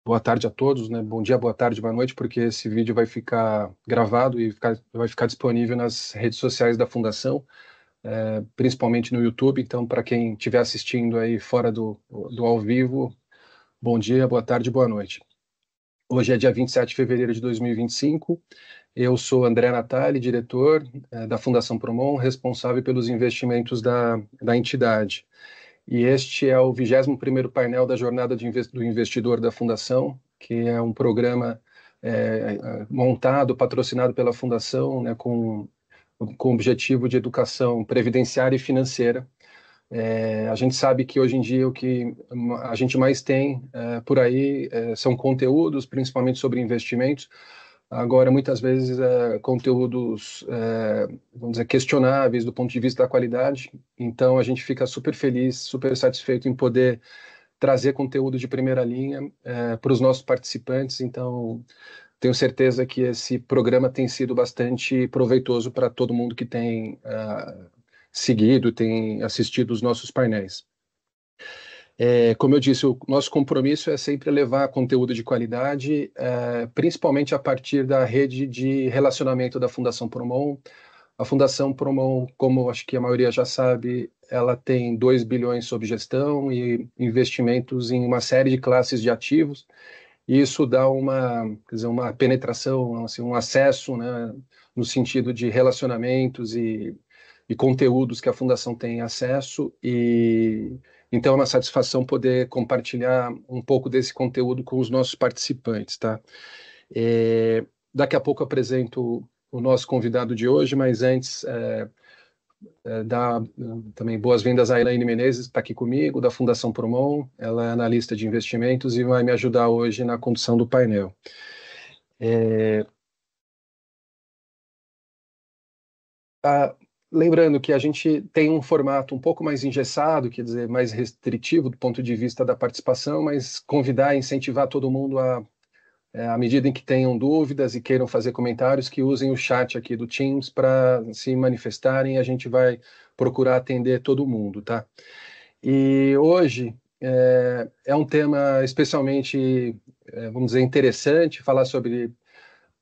Boa tarde a todos, né? Bom dia, boa tarde, boa noite, porque esse vídeo vai ficar gravado e vai ficar disponível nas redes sociais da Fundação, principalmente no YouTube. Então, para quem estiver assistindo aí fora do ao vivo, bom dia, boa tarde, boa noite. Hoje é dia 27 de fevereiro de 2025. Eu sou André Natali, diretor, da Fundação Promon, responsável pelos investimentos da entidade. E este é o 21º painel da Jornada do Investidor da Fundação, que é um programa montado, patrocinado pela Fundação, né, com o objetivo de educação previdenciária e financeira. A gente sabe que hoje em dia o que a gente mais tem por aí são conteúdos, principalmente sobre investimentos. Agora, muitas vezes, conteúdos, vamos dizer, questionáveis do ponto de vista da qualidade. Então, a gente fica super feliz, super satisfeito em poder trazer conteúdo de primeira linha para os nossos participantes. Então, tenho certeza que esse programa tem sido bastante proveitoso para todo mundo que tem seguido, tem assistido os nossos painéis. Como eu disse, o nosso compromisso é sempre levar conteúdo de qualidade, principalmente a partir da rede de relacionamento da Fundação Promon. A Fundação Promon, como acho que a maioria já sabe, ela tem 2 bilhões sob gestão e investimentos em uma série de classes de ativos. E isso dá quer dizer, uma penetração, assim, um acesso, né, no sentido de relacionamentos e conteúdos que a Fundação tem acesso, e então é uma satisfação poder compartilhar um pouco desse conteúdo com os nossos participantes, tá? Daqui a pouco eu apresento o nosso convidado de hoje, mas antes dar também boas-vindas à Elaine Menezes, que está aqui comigo, da Fundação Promon. Ela é analista de investimentos e vai me ajudar hoje na condução do painel. Ah, lembrando que a gente tem um formato um pouco mais engessado, quer dizer, mais restritivo do ponto de vista da participação, mas convidar e incentivar todo mundo à medida em que tenham dúvidas e queiram fazer comentários, que usem o chat aqui do Teams para se manifestarem, e a gente vai procurar atender todo mundo, tá? E hoje é um tema especialmente, vamos dizer, interessante, falar sobre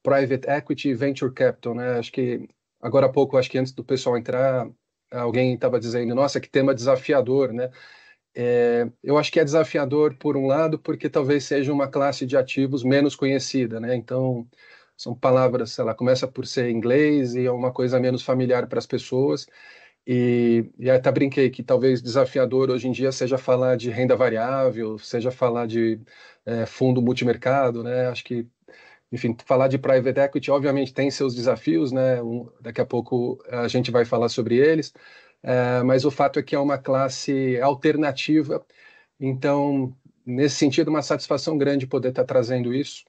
private equity e venture capital, né? Acho que agora há pouco, acho que antes do pessoal entrar, alguém estava dizendo, nossa, que tema desafiador, né? Eu acho que é desafiador por um lado, porque talvez seja uma classe de ativos menos conhecida, né? Então, são palavras, sei lá, começa por ser inglês e é uma coisa menos familiar para as pessoas. E até brinquei que talvez desafiador hoje em dia seja falar de renda variável, seja falar de fundo multimercado, né? Acho que, enfim, falar de private equity, obviamente, tem seus desafios, né? Daqui a pouco a gente vai falar sobre eles, mas o fato é que é uma classe alternativa, então, nesse sentido, uma satisfação grande poder estar trazendo isso.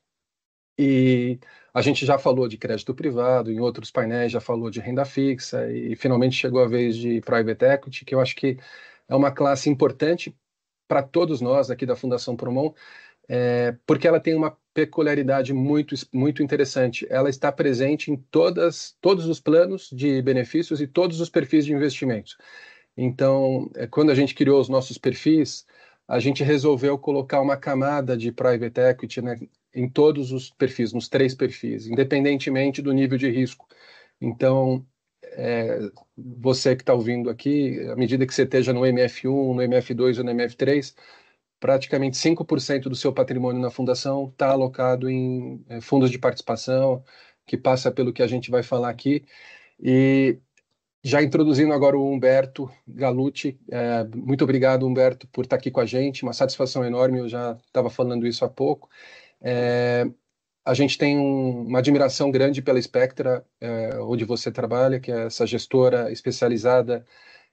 E a gente já falou de crédito privado, em outros painéis já falou de renda fixa, e finalmente chegou a vez de private equity, que eu acho que é uma classe importante para todos nós aqui da Fundação Promon, porque ela tem uma peculiaridade muito interessante. Ela está presente em todos os planos de benefícios e todos os perfis de investimentos. Então, quando a gente criou os nossos perfis, a gente resolveu colocar uma camada de private equity, né, em todos os perfis, nos 3 perfis, independentemente do nível de risco. Então, você que está ouvindo aqui, à medida que você esteja no MF1, no MF2 ou no MF3, praticamente 5% do seu patrimônio na fundação está alocado em fundos de participação, que passa pelo que a gente vai falar aqui. E já introduzindo agora o Humberto Galucci, muito obrigado, Humberto, por estar aqui com a gente, uma satisfação enorme, eu já estava falando isso há pouco. A gente tem uma admiração grande pela Spectra, onde você trabalha, que é essa gestora especializada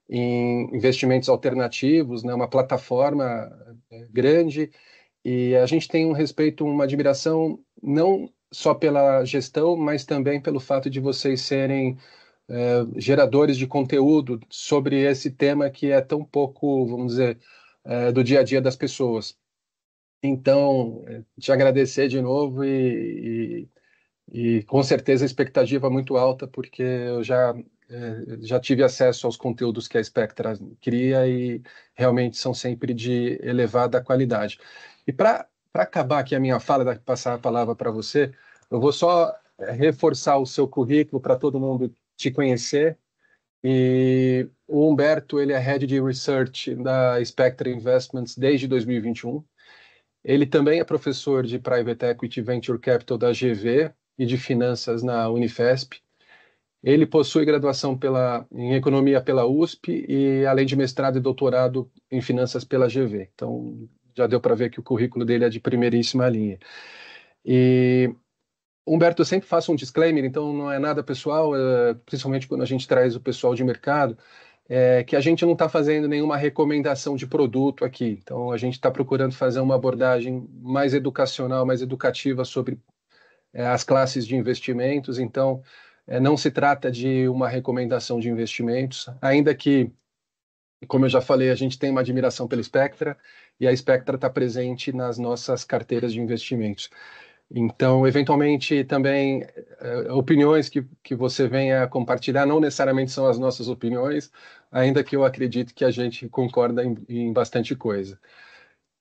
em investimentos alternativos, né, uma plataforma grande, e a gente tem um respeito, uma admiração, não só pela gestão, mas também pelo fato de vocês serem geradores de conteúdo sobre esse tema que é tão pouco, vamos dizer, do dia a dia das pessoas. Então, te agradecer de novo e com certeza a expectativa é muito alta, porque eu já tive acesso aos conteúdos que a Spectra cria e realmente são sempre de elevada qualidade. E para para acabar aqui a minha fala, passar a palavra para você, eu vou só reforçar o seu currículo para todo mundo te conhecer. E o Humberto, ele é Head de Research da Spectra Investments desde 2021. Ele também é professor de Private Equity Venture Capital da GV e de Finanças na Unifesp. Ele possui graduação em Economia pela USP e, além de mestrado e doutorado em Finanças pela GV. Então, já deu para ver que o currículo dele é de primeiríssima linha. E, Humberto, eu sempre faço um disclaimer, então não é nada pessoal, principalmente quando a gente traz o pessoal de mercado, que a gente não está fazendo nenhuma recomendação de produto aqui. Então, a gente está procurando fazer uma abordagem mais educacional, mais educativa sobre as classes de investimentos. Então, não se trata de uma recomendação de investimentos, ainda que, como eu já falei, a gente tem uma admiração pela Spectra e a Spectra está presente nas nossas carteiras de investimentos. Então, eventualmente, também, opiniões que você venha a compartilhar não necessariamente são as nossas opiniões, ainda que eu acredite que a gente concorda em bastante coisa.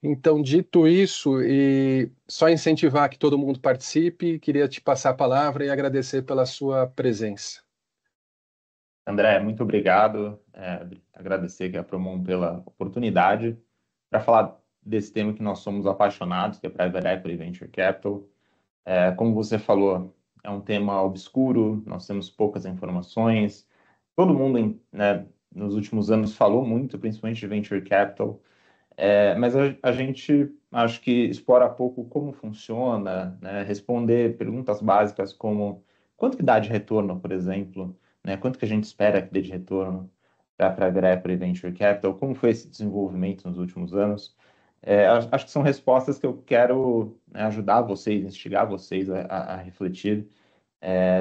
Então, dito isso, e só incentivar que todo mundo participe, queria te passar a palavra e agradecer pela sua presença. André, muito obrigado. Agradecer aqui a Promon pela oportunidade para falar desse tema que nós somos apaixonados, que é Private Equity e Venture Capital. Como você falou, é um tema obscuro, nós temos poucas informações. Todo mundo, né, nos últimos anos falou muito, principalmente de Venture Capital, mas a gente acho que explora pouco como funciona, né, responder perguntas básicas como quanto que dá de retorno, por exemplo, né, quanto que a gente espera que dê de retorno para a Grepper e Venture Capital, como foi esse desenvolvimento nos últimos anos. Acho que são respostas que eu quero, né, ajudar vocês, instigar vocês a refletir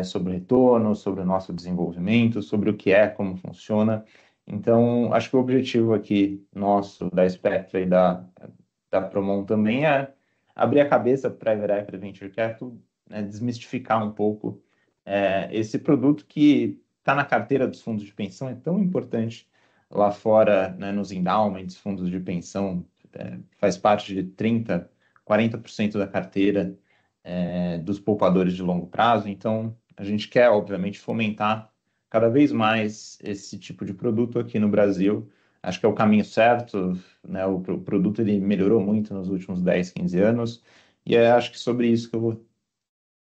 sobre o retorno, sobre o nosso desenvolvimento, sobre o que é, como funciona. Então, acho que o objetivo aqui nosso, da Spectra e da Promon também é abrir a cabeça para a Private Equity Venture Capital, né, desmistificar um pouco esse produto que está na carteira dos fundos de pensão, é tão importante lá fora, né, nos endowments, fundos de pensão, faz parte de 30, 40% da carteira dos poupadores de longo prazo. Então, a gente quer, obviamente, fomentar cada vez mais esse tipo de produto aqui no Brasil. Acho que é o caminho certo, né? O produto ele melhorou muito nos últimos 10, 15 anos, e acho que sobre isso que eu vou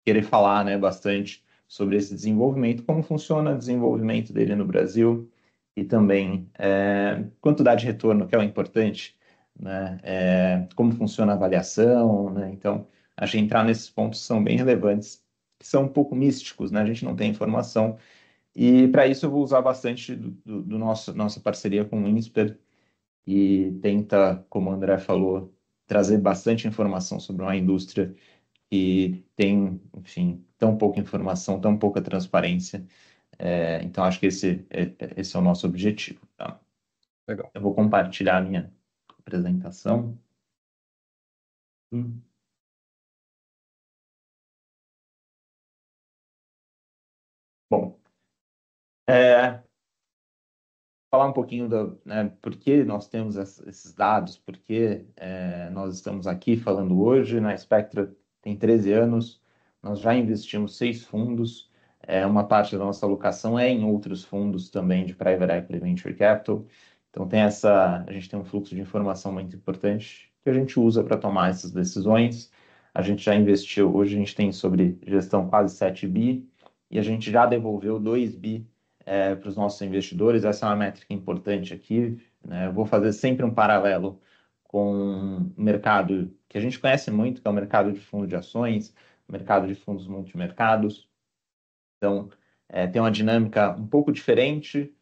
querer falar, né, bastante sobre esse desenvolvimento, como funciona o desenvolvimento dele no Brasil, e também quanto dá de retorno, que é o importante, né? Como funciona a avaliação, né? Então, acho que entrar nesses pontos são bem relevantes, que são um pouco místicos, né? A gente não tem informação, e para isso eu vou usar bastante do nossa parceria com o INSPER, e tenta, como o André falou, trazer bastante informação sobre uma indústria que tem, enfim, tão pouca informação, tão pouca transparência. Então, acho que esse é o nosso objetivo. Tá? Legal. Eu vou compartilhar a minha apresentação. Bom, falar um pouquinho né, por que nós temos esses dados, por que nós estamos aqui falando hoje. Na Spectra tem 13 anos, nós já investimos 6 fundos, uma parte da nossa alocação é em outros fundos também de Private Equity Venture Capital. Então a gente tem um fluxo de informação muito importante que a gente usa para tomar essas decisões. A gente já investiu, hoje a gente tem sobre gestão quase 7 bi, e a gente já devolveu 2 bi para os nossos investidores. Essa é uma métrica importante aqui, né? Eu vou fazer sempre um paralelo com o mercado que a gente conhece muito, que é o mercado de fundos de ações, mercado de fundos multimercados. Então, tem uma dinâmica um pouco diferente,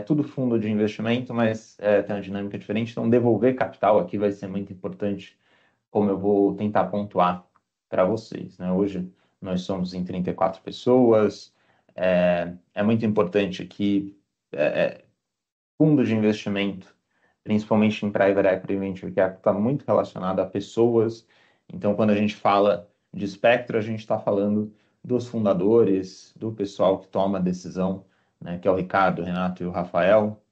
tudo fundo de investimento, mas tem uma dinâmica diferente. Então, devolver capital aqui vai ser muito importante, como eu vou tentar pontuar para vocês, né? Hoje nós somos em 34 pessoas, é muito importante que fundo de investimento, principalmente em Private Equity Venture Capital, está muito relacionado a pessoas. Então, quando a gente fala de Spectra, a gente está falando dos fundadores, do pessoal que toma a decisão, né, que é o Ricardo, o Renato e o Rafael.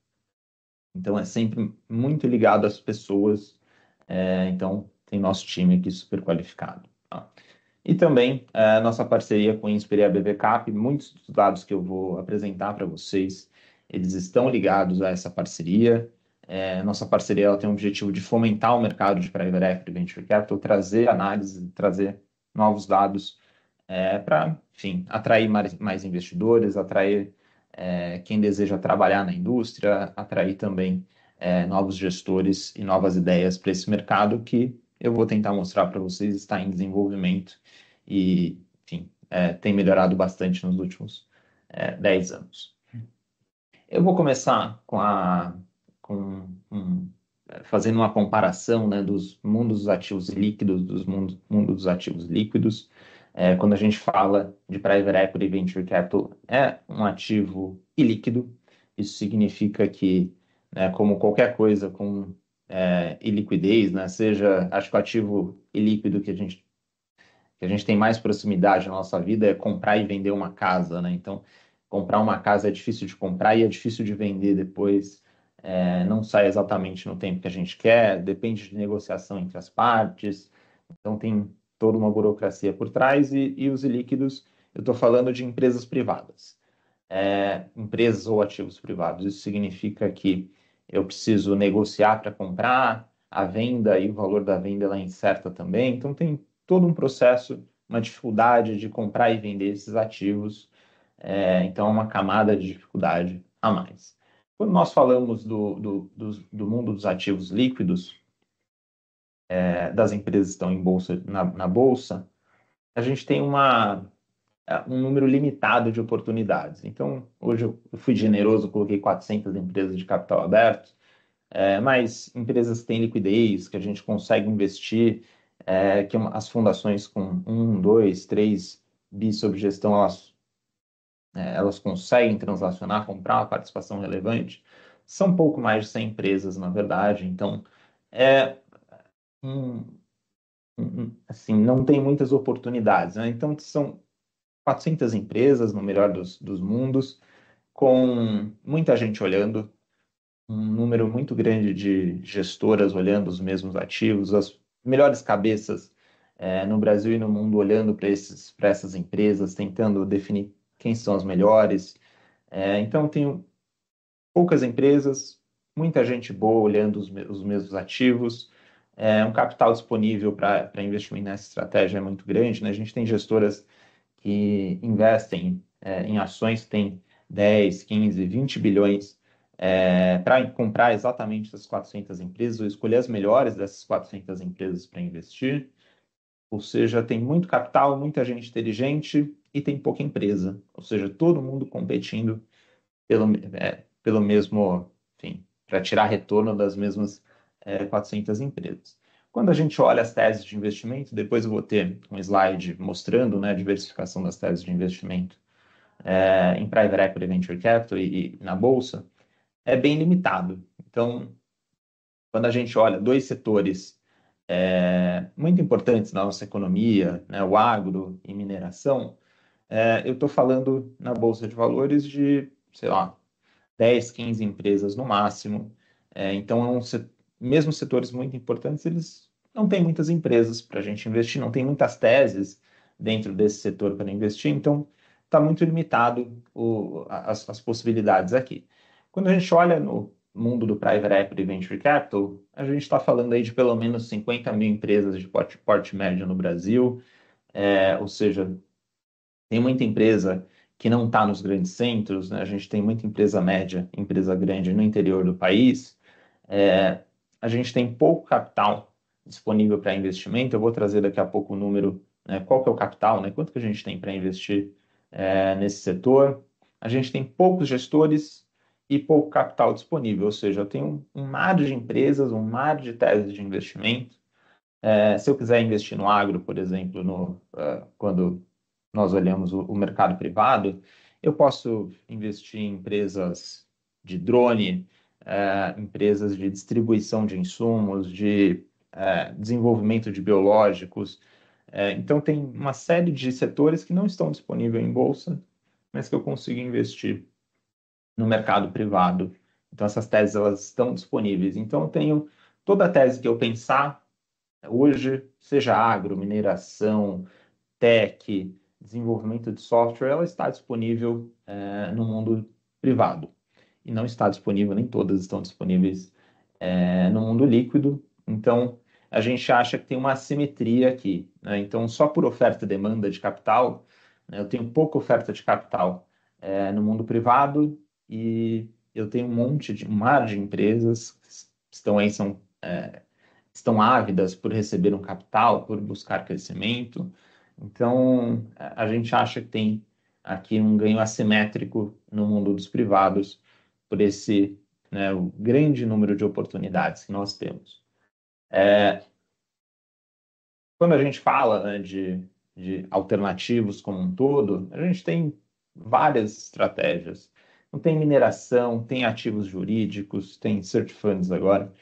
Então, é sempre muito ligado às pessoas. Então, tem nosso time aqui super qualificado. Tá? E também nossa parceria com o Inspire BVCap, muitos dos dados que eu vou apresentar para vocês, eles estão ligados a essa parceria. Nossa parceria ela tem o objetivo de fomentar o mercado de Private Equity e Venture Capital, trazer análise, trazer novos dados para, enfim, atrair mais investidores, atrair quem deseja trabalhar na indústria, atrair também novos gestores e novas ideias para esse mercado que eu vou tentar mostrar para vocês está em desenvolvimento e, enfim, tem melhorado bastante nos últimos 10 anos. Eu vou começar fazendo uma comparação, né, dos mundos dos ativos líquidos, dos mundos dos ativos líquidos. Quando a gente fala de Private Equity e Venture Capital, é um ativo ilíquido. Isso significa que, né, como qualquer coisa com iliquidez, né, seja, acho que o ativo ilíquido que a gente tem mais proximidade na nossa vida é comprar e vender uma casa, né? Então, comprar uma casa é difícil de comprar e é difícil de vender depois. Não sai exatamente no tempo que a gente quer, depende de negociação entre as partes. Então, tem toda uma burocracia por trás e os ilíquidos, eu estou falando de empresas privadas. Empresas ou ativos privados. Isso significa que eu preciso negociar para comprar, a venda e o valor da venda ela é incerta também. Então, tem todo um processo, uma dificuldade de comprar e vender esses ativos. Então, é uma camada de dificuldade a mais. Quando nós falamos do mundo dos ativos líquidos, das empresas que estão em bolsa, na bolsa, a gente tem um número limitado de oportunidades. Então, hoje eu fui generoso, coloquei 400 empresas de capital aberto, mas empresas que têm liquidez, que a gente consegue investir, que as fundações com 1, 2, 3 bi sob gestão, elas conseguem transacionar, comprar uma participação relevante. São um pouco mais de 100 empresas, na verdade. Então, assim, não tem muitas oportunidades, né? Então, são 400 empresas, no melhor dos mundos, com muita gente olhando, um número muito grande de gestoras olhando os mesmos ativos, as melhores cabeças no Brasil e no mundo olhando para essas empresas, tentando definir quem são as melhores. Então, tem poucas empresas, muita gente boa olhando os mesmos ativos, um capital disponível para investimento nessa estratégia é muito grande, né? A gente tem gestoras que investem em ações que têm 10, 15, 20 bilhões para comprar exatamente essas 400 empresas, ou escolher as melhores dessas 400 empresas para investir. Ou seja, tem muito capital, muita gente inteligente e tem pouca empresa. Ou seja, todo mundo competindo pelo mesmo, enfim, para tirar retorno das mesmas 400 empresas. Quando a gente olha as teses de investimento, depois eu vou ter um slide mostrando, né, a diversificação das teses de investimento em Private Equity, Venture Capital e na Bolsa, é bem limitado. Então, quando a gente olha dois setores muito importantes na nossa economia, né, o agro e mineração, eu estou falando na Bolsa de Valores de, sei lá, 10, 15 empresas no máximo. Então, mesmo setores muito importantes, eles não têm muitas empresas para a gente investir, não tem muitas teses dentro desse setor para investir, então está muito limitado as possibilidades aqui. Quando a gente olha no mundo do Private Equity e Venture Capital, a gente está falando aí de pelo menos 50 mil empresas de porte médio no Brasil, ou seja, tem muita empresa que não está nos grandes centros, né? A gente tem muita empresa média, empresa grande no interior do país. A gente tem pouco capital disponível para investimento. Eu vou trazer daqui a pouco o número, né? Qual que é o capital, né? Quanto que a gente tem para investir nesse setor. A gente tem poucos gestores e pouco capital disponível, ou seja, eu tenho um mar de empresas, um mar de teses de investimento. Se eu quiser investir no agro, por exemplo, quando nós olhamos o mercado privado, eu posso investir em empresas de drone, empresas de distribuição de insumos, de desenvolvimento de biológicos. Então, tem uma série de setores que não estão disponíveis em bolsa, mas que eu consigo investir no mercado privado. Então, essas teses elas estão disponíveis. Então, eu tenho toda a tese que eu pensar, Hoje, seja agro, mineração, tech, desenvolvimento de software, ela está disponível no mundo privado. E não está disponível, nem todas estão disponíveis no mundo líquido. Então, a gente acha que tem uma assimetria aqui, né? Então, só por oferta e demanda de capital, né, eu tenho pouca oferta de capital no mundo privado e eu tenho um mar de empresas que estão aí, estão ávidas por receber um capital, por buscar crescimento. Então, a gente acha que tem aqui um ganho assimétrico no mundo dos privados por esse, né, o grande número de oportunidades que nós temos. Quando a gente fala, né, de alternativos como um todo, a gente tem várias estratégias. Não tem mineração, tem ativos jurídicos, tem search funds agora,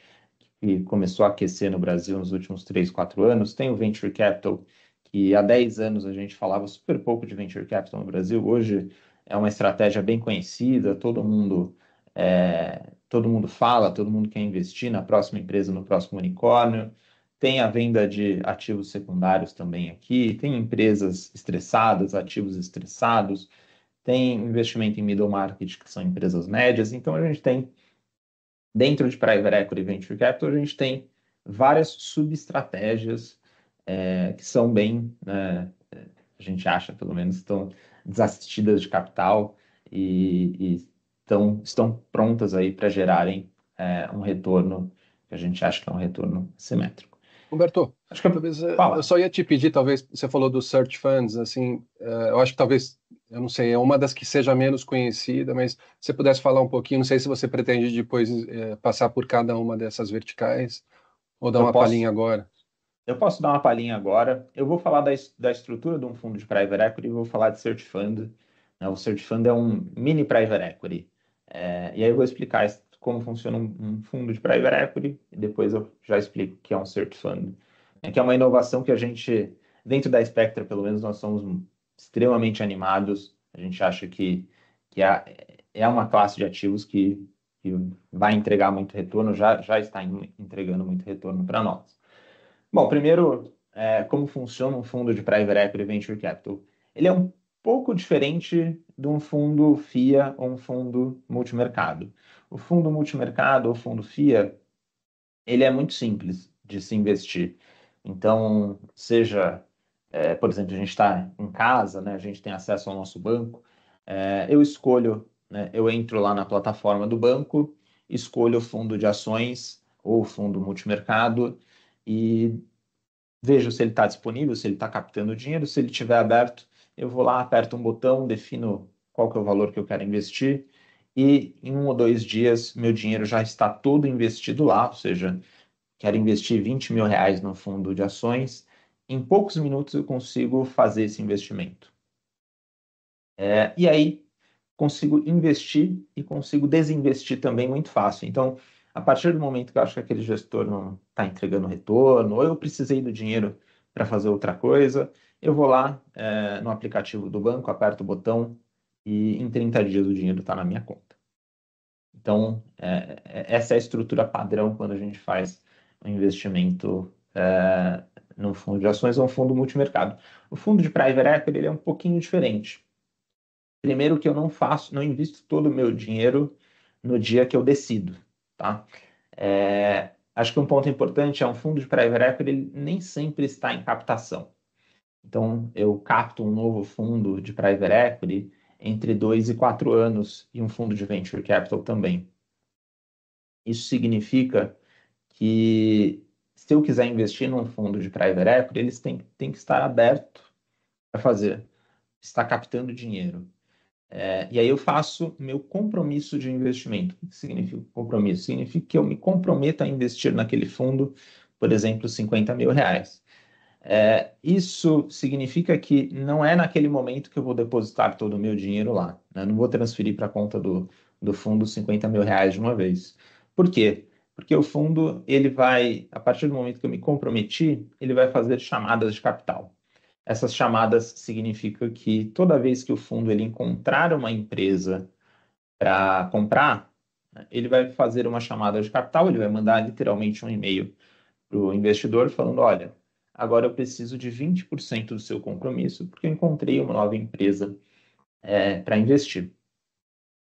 que começou a aquecer no Brasil nos últimos 3, 4 anos. Tem o Venture Capital, que há 10 anos a gente falava super pouco de Venture Capital no Brasil. Hoje é uma estratégia bem conhecida, todo mundo fala, todo mundo quer investir na próxima empresa, no próximo unicórnio. Tem a venda de ativos secundários também aqui, tem empresas estressadas, ativos estressados, tem investimento em middle market, que são empresas médias. Então, a gente tem dentro de Private Equity e Venture Capital, a gente tem várias subestratégias que são bem, né, a gente acha, pelo menos, estão desassistidas de capital e estão prontas aí para gerarem um retorno que a gente acha que é um retorno simétrico. Humberto, Acho que talvez eu fala. só ia te pedir, talvez você falou do search funds, assim, eu acho que talvez, eu não sei, é uma das que seja menos conhecida, mas se você pudesse falar um pouquinho, não sei se você pretende depois passar por cada uma dessas verticais ou dar Eu uma palhinha posso, agora. eu posso dar uma palhinha agora. Eu vou falar da estrutura de um fundo de private equity e vou falar de search fund. Né? O search fund é um mini private equity. E aí eu vou explicar como funciona um fundo de private equity e depois eu já explico o que é um search fund. Que é uma inovação que a gente, dentro da Spectra, pelo menos, nós somos extremamente animados. A gente acha que é uma classe de ativos que vai entregar muito retorno, já está entregando muito retorno para nós. Bom, primeiro, como funciona um fundo de Private Equity Venture Capital? Ele é um pouco diferente de um fundo FIA ou um fundo multimercado. O fundo multimercado ou fundo FIA, ele é muito simples de se investir. Então, por exemplo, a gente está em casa, né, a gente tem acesso ao nosso banco, eu escolho, né, eu entro lá na plataforma do banco, escolho o fundo de ações ou fundo multimercado e vejo se ele está disponível, se ele está captando dinheiro. Se ele estiver aberto, eu vou lá, aperto um botão, defino qual que é o valor que eu quero investir e em 1 ou 2 dias meu dinheiro já está todo investido lá, ou seja, quero investir R$ 20.000 no fundo de ações. Em poucos minutos eu consigo fazer esse investimento. E aí consigo investir e consigo desinvestir também muito fácil. Então, a partir do momento que eu acho que aquele gestor não está entregando retorno, ou eu precisei do dinheiro para fazer outra coisa, eu vou lá no aplicativo do banco, aperto o botão e em 30 dias o dinheiro está na minha conta. Então, essa é a estrutura padrão quando a gente faz um investimento no fundo de ações ou um fundo multimercado. O fundo de private equity ele é um pouquinho diferente. Primeiro que eu não invisto todo o meu dinheiro no dia que eu decido, tá? Acho que um ponto importante é um fundo de private equity, ele nem sempre está em captação. Então, eu capto um novo fundo de private equity entre 2 e 4 anos e um fundo de venture capital também. Isso significa que se eu quiser investir num fundo de private equity, eles têm que estar abertos para fazer, estar captando dinheiro. E aí eu faço meu compromisso de investimento. O que significa compromisso? Significa que eu me comprometo a investir naquele fundo, por exemplo, R$ 50.000. Isso significa que não é naquele momento que eu vou depositar todo o meu dinheiro lá, né? Não vou transferir para a conta do fundo R$ 50.000 de uma vez. Por quê? Porque o fundo, ele vai, a partir do momento que eu me comprometi, ele vai fazer chamadas de capital. Essas chamadas significam que toda vez que o fundo ele encontrar uma empresa para comprar, né, ele vai fazer uma chamada de capital, ele vai mandar literalmente um e-mail o investidor falando, olha, agora eu preciso de 20% do seu compromisso, porque eu encontrei uma nova empresa para investir.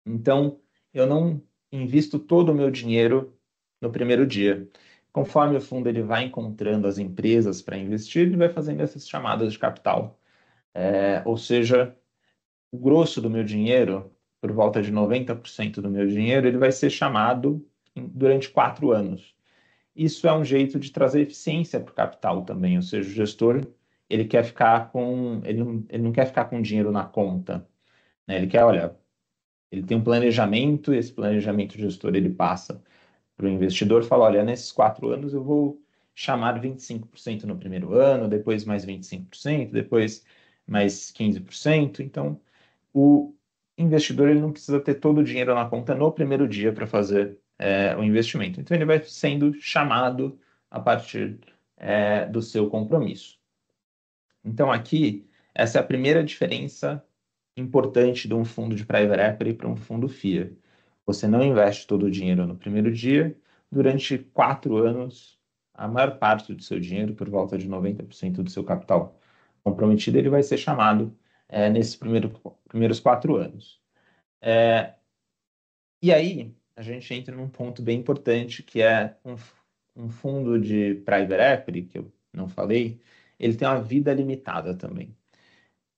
Então, eu não invisto todo o meu dinheiro no primeiro dia. Conforme o fundo ele vai encontrando as empresas para investir, ele vai fazendo essas chamadas de capital. Ou seja, o grosso do meu dinheiro, por volta de 90% do meu dinheiro, ele vai ser chamado durante 4 anos. Isso é um jeito de trazer eficiência para o capital também, ou seja, o gestor ele quer ficar com, ele não quer ficar com dinheiro na conta, né? Ele quer, olha, ele tem um planejamento, e esse planejamento gestor ele passa para o investidor, fala, olha, nesses 4 anos eu vou chamar 25% no primeiro ano, depois mais 25%, depois mais 15%. Então, o investidor ele não precisa ter todo o dinheiro na conta no primeiro dia para fazer o investimento. Então, ele vai sendo chamado a partir do seu compromisso. Então, aqui, essa é a primeira diferença importante de um fundo de private equity para um fundo FIA. Você não investe todo o dinheiro no primeiro dia, durante 4 anos, a maior parte do seu dinheiro, por volta de 90% do seu capital comprometido, ele vai ser chamado nesses primeiros 4 anos. E aí, a gente entra num ponto bem importante, que é um fundo de private equity, que eu não falei, ele tem uma vida limitada também.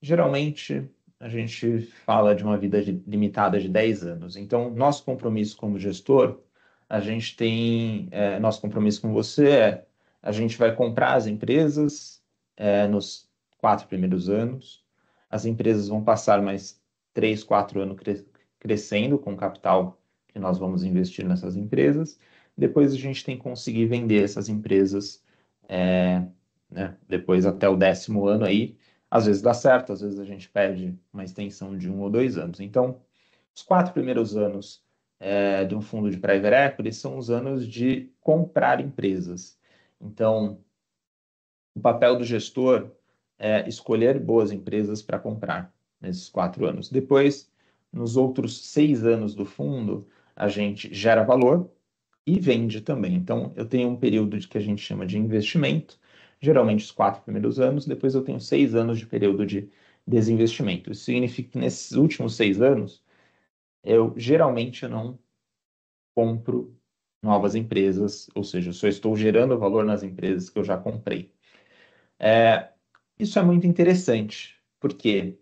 Geralmente, a gente fala de uma vida limitada de 10 anos. Então, nosso compromisso como gestor, a gente tem, nosso compromisso com você a gente vai comprar as empresas nos 4 primeiros anos, as empresas vão passar mais 3, 4 anos crescendo com o capital que nós vamos investir nessas empresas, depois a gente tem que conseguir vender essas empresas, né, depois até o 10º ano aí, às vezes dá certo, às vezes a gente perde uma extensão de 1 ou 2 anos. Então, os 4 primeiros anos de um fundo de private equity são os anos de comprar empresas. Então, o papel do gestor é escolher boas empresas para comprar nesses 4 anos. Depois, nos outros 6 anos do fundo, a gente gera valor e vende também. Então, eu tenho um período que a gente chama de investimento, geralmente os 4 primeiros anos, depois eu tenho 6 anos de período de desinvestimento. Isso significa que nesses últimos 6 anos, eu geralmente não compro novas empresas, ou seja, eu só estou gerando valor nas empresas que eu já comprei. Isso é muito interessante, porque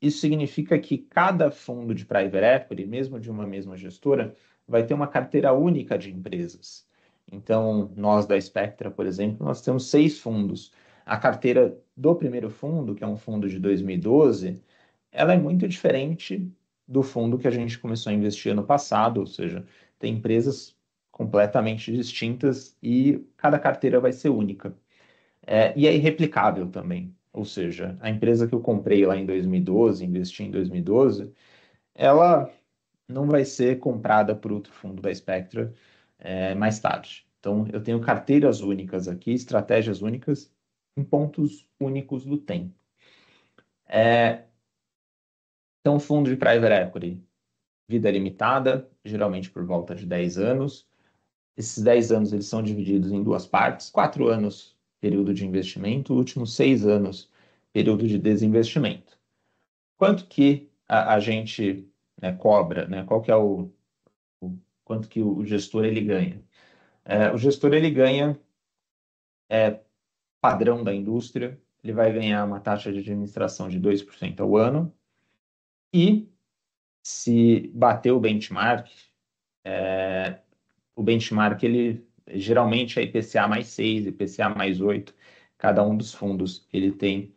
isso significa que cada fundo de private equity, mesmo de uma mesma gestora, vai ter uma carteira única de empresas. Então, nós da Spectra, por exemplo, nós temos 6 fundos. A carteira do primeiro fundo, que é um fundo de 2012, ela é muito diferente do fundo que a gente começou a investir ano passado, ou seja, tem empresas completamente distintas e cada carteira vai ser única. E é irreplicável também. Ou seja, a empresa que eu comprei lá em 2012, investi em 2012, ela não vai ser comprada por outro fundo da Spectra mais tarde. Então, eu tenho carteiras únicas aqui, estratégias únicas, em pontos únicos do tempo. Então, fundo de private equity, vida limitada, geralmente por volta de 10 anos. Esses 10 anos eles são divididos em 2 partes, 4 anos período de investimento, últimos 6 anos período de desinvestimento. Quanto que a gente cobra, né? Qual que é quanto que o gestor ele ganha? O gestor ele ganha padrão da indústria, ele vai ganhar uma taxa de administração de 2% ao ano e se bater o benchmark ele geralmente é IPCA mais 6, IPCA mais 8, cada um dos fundos ele tem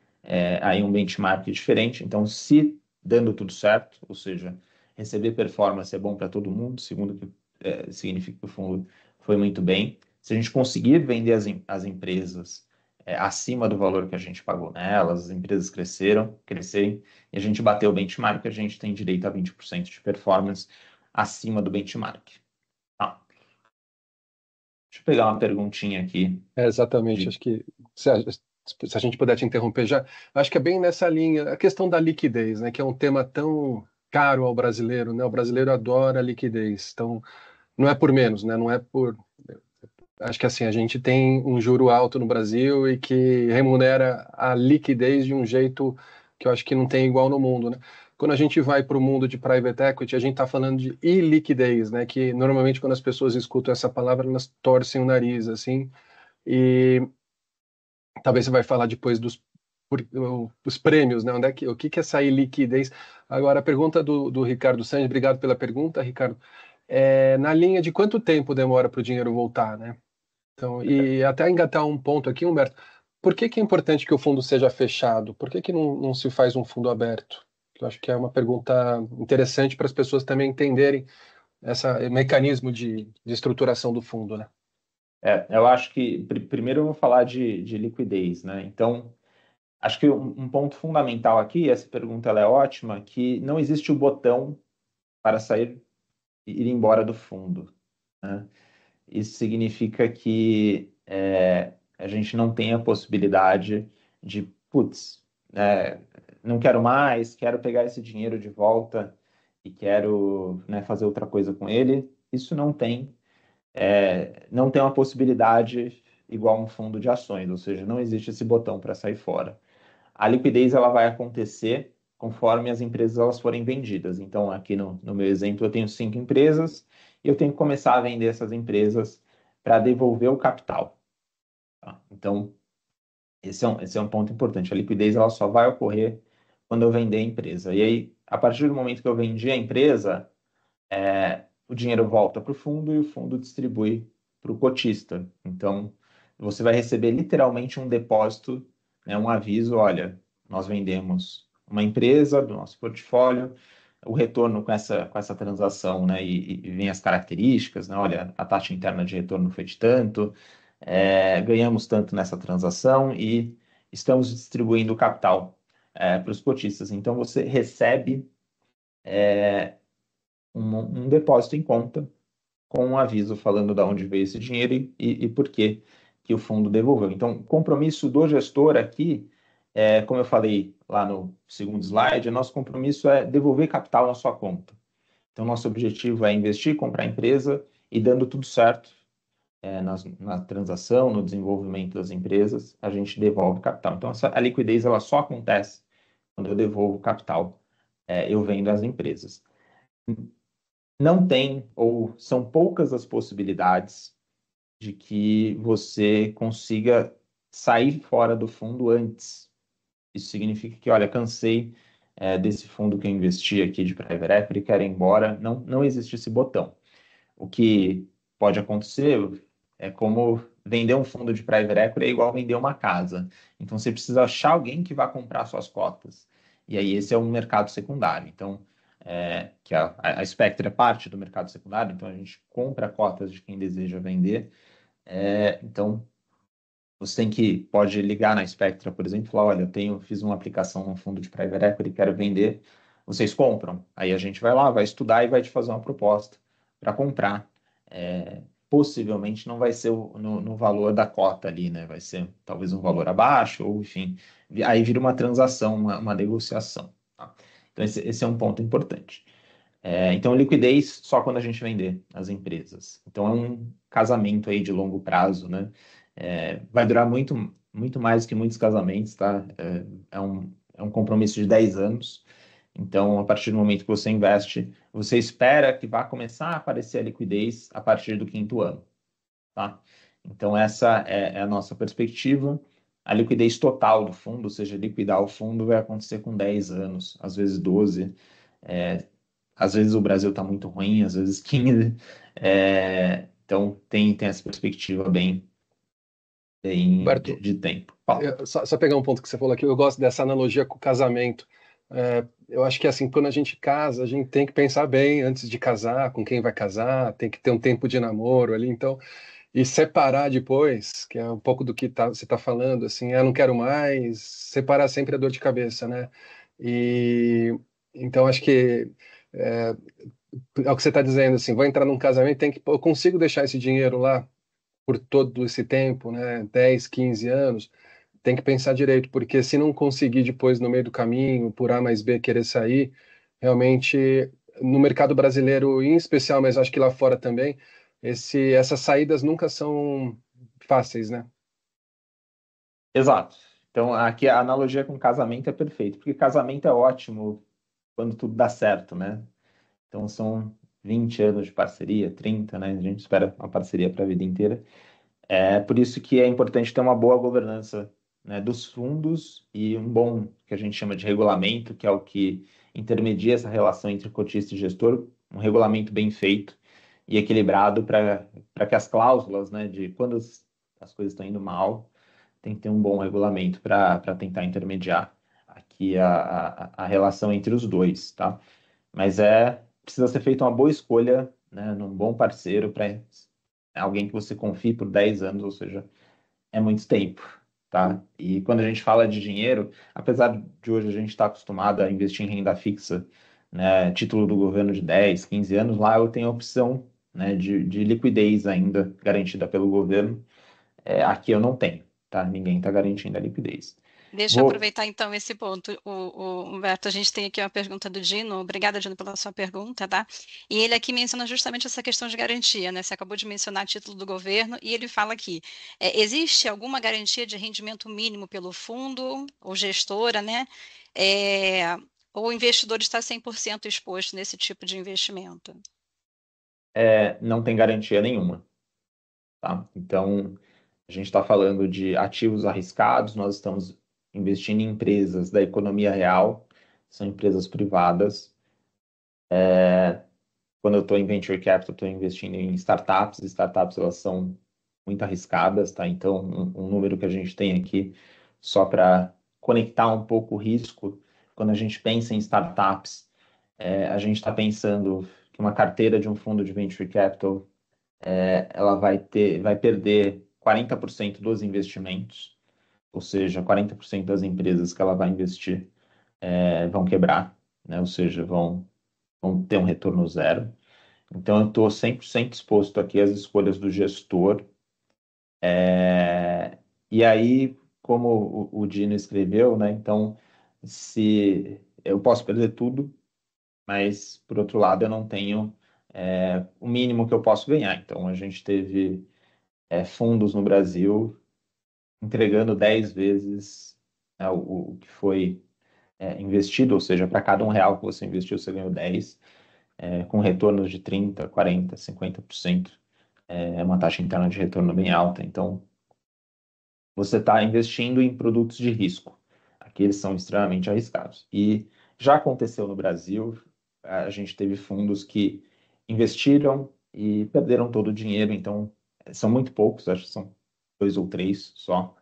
aí um benchmark diferente, então se dando tudo certo, ou seja, receber performance é bom para todo mundo, segundo que significa que o fundo foi muito bem. Se a gente conseguir vender as empresas acima do valor que a gente pagou nelas, as empresas crescerem, e a gente bater o benchmark, a gente tem direito a 20% de performance acima do benchmark. Tá? Deixa eu pegar uma perguntinha aqui. Exatamente, acho que se a gente puder te interromper já, acho que é bem nessa linha, a questão da liquidez, né, que é um tema tão caro ao brasileiro, né, o brasileiro adora liquidez, então não é por menos, né, não é por Acho que assim, a gente tem um juro alto no Brasil e que remunera a liquidez de um jeito que eu acho que não tem igual no mundo, né? Quando a gente vai para o mundo de private equity, a gente está falando de iliquidez, né? Que normalmente quando as pessoas escutam essa palavra, elas torcem o nariz, assim. E talvez você vai falar depois os prêmios, né? O que é essa iliquidez? Agora, a pergunta do Ricardo Sanz, obrigado pela pergunta, Ricardo. É, na linha de quanto tempo demora para o dinheiro voltar, né? Então, e até engatar um ponto aqui, Humberto, por que que é importante que o fundo seja fechado? Por que que não se faz um fundo aberto? Eu acho que é uma pergunta interessante para as pessoas também entenderem esse mecanismo de estruturação do fundo, né? Eu acho que primeiro eu vou falar de liquidez, né? Então, acho que um ponto fundamental aqui, essa pergunta ela é ótima, que não existe o botão para sair e ir embora do fundo, né? Isso significa que a gente não tem a possibilidade de, putz, não quero mais, quero pegar esse dinheiro de volta e quero, né, fazer outra coisa com ele. Isso não tem uma possibilidade igual um fundo de ações, ou seja, não existe esse botão para sair fora. A liquidez ela vai acontecer conforme as empresas elas forem vendidas. Então, aqui no meu exemplo, eu tenho 5 empresas e eu tenho que começar a vender essas empresas para devolver o capital. Tá? Então, esse é um ponto importante. A liquidez ela só vai ocorrer quando eu vender a empresa. E aí, a partir do momento que eu vendi a empresa, o dinheiro volta para o fundo e o fundo distribui para o cotista. Então, você vai receber literalmente um depósito, né, um aviso, olha, nós vendemos uma empresa do nosso portfólio, o retorno com essa transação, né, e vem as características, né, olha, a taxa interna de retorno foi de tanto, ganhamos tanto nessa transação e estamos distribuindo o capital para os cotistas. Então, você recebe um depósito em conta com um aviso falando de onde veio esse dinheiro e por que o fundo devolveu. Então, o compromisso do gestor aqui, como eu falei lá no segundo slide, nosso compromisso é devolver capital na sua conta. Então, nosso objetivo é investir, comprar a empresa e dando tudo certo na transação, no desenvolvimento das empresas, a gente devolve capital. Então, a liquidez ela só acontece quando eu devolvo capital, eu vendo as empresas. Não tem, ou são poucas as possibilidades de que você consiga sair fora do fundo antes. Isso significa que, olha, cansei desse fundo que eu investi aqui de private equity, quero ir embora. Não, não existe esse botão. O que pode acontecer é como vender um fundo de private equity é igual vender uma casa. Então, você precisa achar alguém que vá comprar suas cotas. E aí, esse é um mercado secundário. Então, que a Spectre é parte do mercado secundário, então a gente compra cotas de quem deseja vender. Então, você pode ligar na Spectra, por exemplo, e falar, olha, fiz uma aplicação num fundo de private equity, quero vender, vocês compram? Aí a gente vai lá, vai estudar e vai te fazer uma proposta para comprar. Possivelmente não vai ser no valor da cota ali, né? Vai ser talvez um valor abaixo, ou enfim, aí vira uma transação, uma negociação. Tá? Então, esse é um ponto importante. Então, liquidez só quando a gente vender as empresas. Então, é um casamento aí de longo prazo, né? Vai durar muito, muito mais que muitos casamentos, tá? É um compromisso de 10 anos. Então, a partir do momento que você investe, você espera que vá começar a aparecer a liquidez a partir do quinto ano, tá? Então, essa é a nossa perspectiva. A liquidez total do fundo, ou seja, liquidar o fundo, vai acontecer com 10 anos, às vezes 12. Às vezes o Brasil está muito ruim, às vezes 15. Então, tem essa perspectiva bem Humberto, de tempo. Fala. só pegar um ponto que você falou aqui, eu gosto dessa analogia com o casamento. Eu acho que assim, quando a gente casa, a gente tem que pensar bem antes de casar, com quem vai casar, tem que ter um tempo de namoro ali, então, e separar depois, que é um pouco do que você está falando, assim, eu não quero mais, separar sempre é dor de cabeça, né? E então acho que é, é o que você está dizendo, assim, vou entrar num casamento, eu consigo deixar esse dinheiro lá por todo esse tempo, né? 10, 15 anos, tem que pensar direito, porque se não conseguir depois, no meio do caminho, por A mais B, querer sair, realmente, no mercado brasileiro em especial, mas acho que lá fora também, essas saídas nunca são fáceis, né? Exato. Então, aqui a analogia com casamento é perfeita, porque casamento é ótimo quando tudo dá certo, né? Então, são 20 anos de parceria, 30, né? A gente espera uma parceria para a vida inteira. É por isso que é importante ter uma boa governança, né, dos fundos e um bom, que a gente chama de regulamento, que é o que intermedia essa relação entre cotista e gestor, um regulamento bem feito e equilibrado para que as cláusulas, né, de quando as coisas estão indo mal, tem que ter um bom regulamento para tentar intermediar aqui a relação entre os dois, tá? Mas precisa ser feita uma boa escolha, né, num bom parceiro para alguém que você confie por 10 anos, ou seja, é muito tempo, tá? E quando a gente fala de dinheiro, apesar de hoje a gente estar acostumado a investir em renda fixa, né, título do governo de 10, 15 anos, lá eu tenho a opção, né, de liquidez ainda garantida pelo governo. Aqui eu não tenho, tá? Ninguém está garantindo a liquidez. Deixa eu Vou, aproveitar então esse ponto, o Humberto. A gente tem aqui uma pergunta do Dino. Obrigada, Dino, pela sua pergunta, tá? E ele aqui menciona justamente essa questão de garantia, né? Você acabou de mencionar título do governo e ele fala aqui: existe alguma garantia de rendimento mínimo pelo fundo ou gestora, né? É, ou o investidor está 100% exposto nesse tipo de investimento? não tem garantia nenhuma, tá? Então, a gente está falando de ativos arriscados, nós estamos investindo em empresas da economia real, são empresas privadas. Quando eu estou em venture capital, estou investindo em startups. Startups, elas são muito arriscadas, tá? Então, um número que a gente tem aqui, só para conectar um pouco o risco, quando a gente pensa em startups, a gente está pensando que uma carteira de um fundo de venture capital, ela vai perder 40% dos investimentos, ou seja, 40% das empresas que ela vai investir vão quebrar, né? Ou seja, vão ter um retorno zero. Então, eu estou 100% exposto aqui às escolhas do gestor. E aí, como o Dino escreveu, né? Então, se eu posso perder tudo, mas, por outro lado, eu não tenho o mínimo que eu posso ganhar. Então, a gente teve fundos no Brasil entregando 10 vezes, né, o que foi investido, ou seja, para cada R$ 1 que você investiu, você ganhou 10, com retornos de 30, 40, 50%. É uma taxa interna de retorno bem alta. Então, você está investindo em produtos de risco. Aqui eles são extremamente arriscados. E já aconteceu no Brasil, a gente teve fundos que investiram e perderam todo o dinheiro. Então, são muito poucos, acho que são 2 ou 3 só.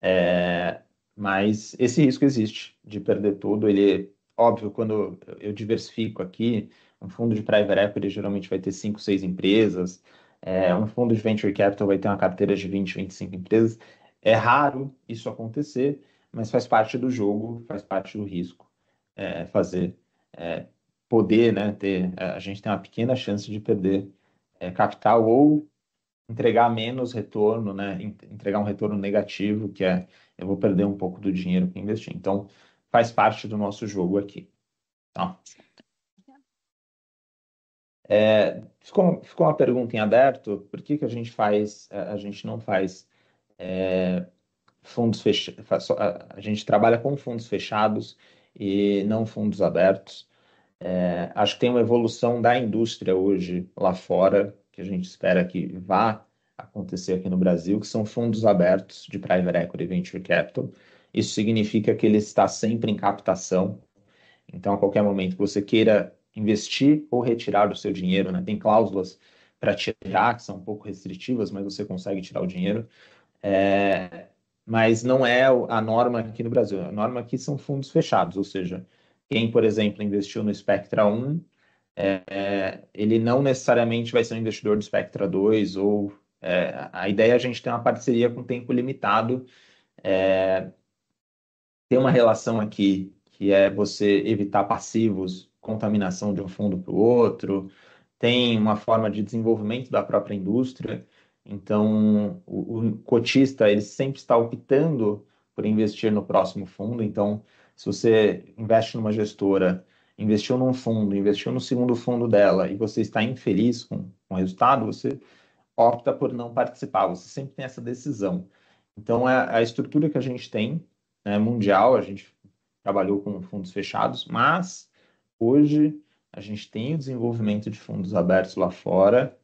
É, mas esse risco existe de perder tudo. Ele, óbvio, quando eu diversifico aqui, um fundo de private equity geralmente vai ter 5, 6 empresas, um fundo de venture capital vai ter uma carteira de 20, 25 empresas. É raro isso acontecer, mas faz parte do jogo, faz parte do risco, fazer, é, poder, né, ter, a gente tem uma pequena chance de perder capital ou entregar menos retorno, né? Entregar um retorno negativo, que eu vou perder um pouco do dinheiro que investi. Então, faz parte do nosso jogo aqui. Tá? Ficou uma pergunta em aberto, por que a gente a gente não faz fundos fechados, a gente trabalha com fundos fechados e não fundos abertos. Acho que tem uma evolução da indústria hoje lá fora, que a gente espera que vá acontecer aqui no Brasil, que são fundos abertos de private equity e venture capital. Isso significa que ele está sempre em captação. Então, a qualquer momento que você queira investir ou retirar o seu dinheiro, né? Tem cláusulas para tirar, que são um pouco restritivas, mas você consegue tirar o dinheiro. Mas não é a norma aqui no Brasil. A norma aqui são fundos fechados, ou seja, quem, por exemplo, investiu no Spectra 1, ele não necessariamente vai ser um investidor do Spectra 2, ou a ideia é a gente ter uma parceria com tempo limitado, ter uma relação aqui que é você evitar passivos, contaminação de um fundo para o outro, tem uma forma de desenvolvimento da própria indústria. Então, o cotista ele sempre está optando por investir no próximo fundo. Então, se você investe numa gestora investiu num fundo, investiu no segundo fundo dela e você está infeliz com o resultado, você opta por não participar. Você sempre tem essa decisão. Então, a estrutura que a gente tem, né, mundial, a gente trabalhou com fundos fechados, mas hoje a gente tem o desenvolvimento de fundos abertos lá fora,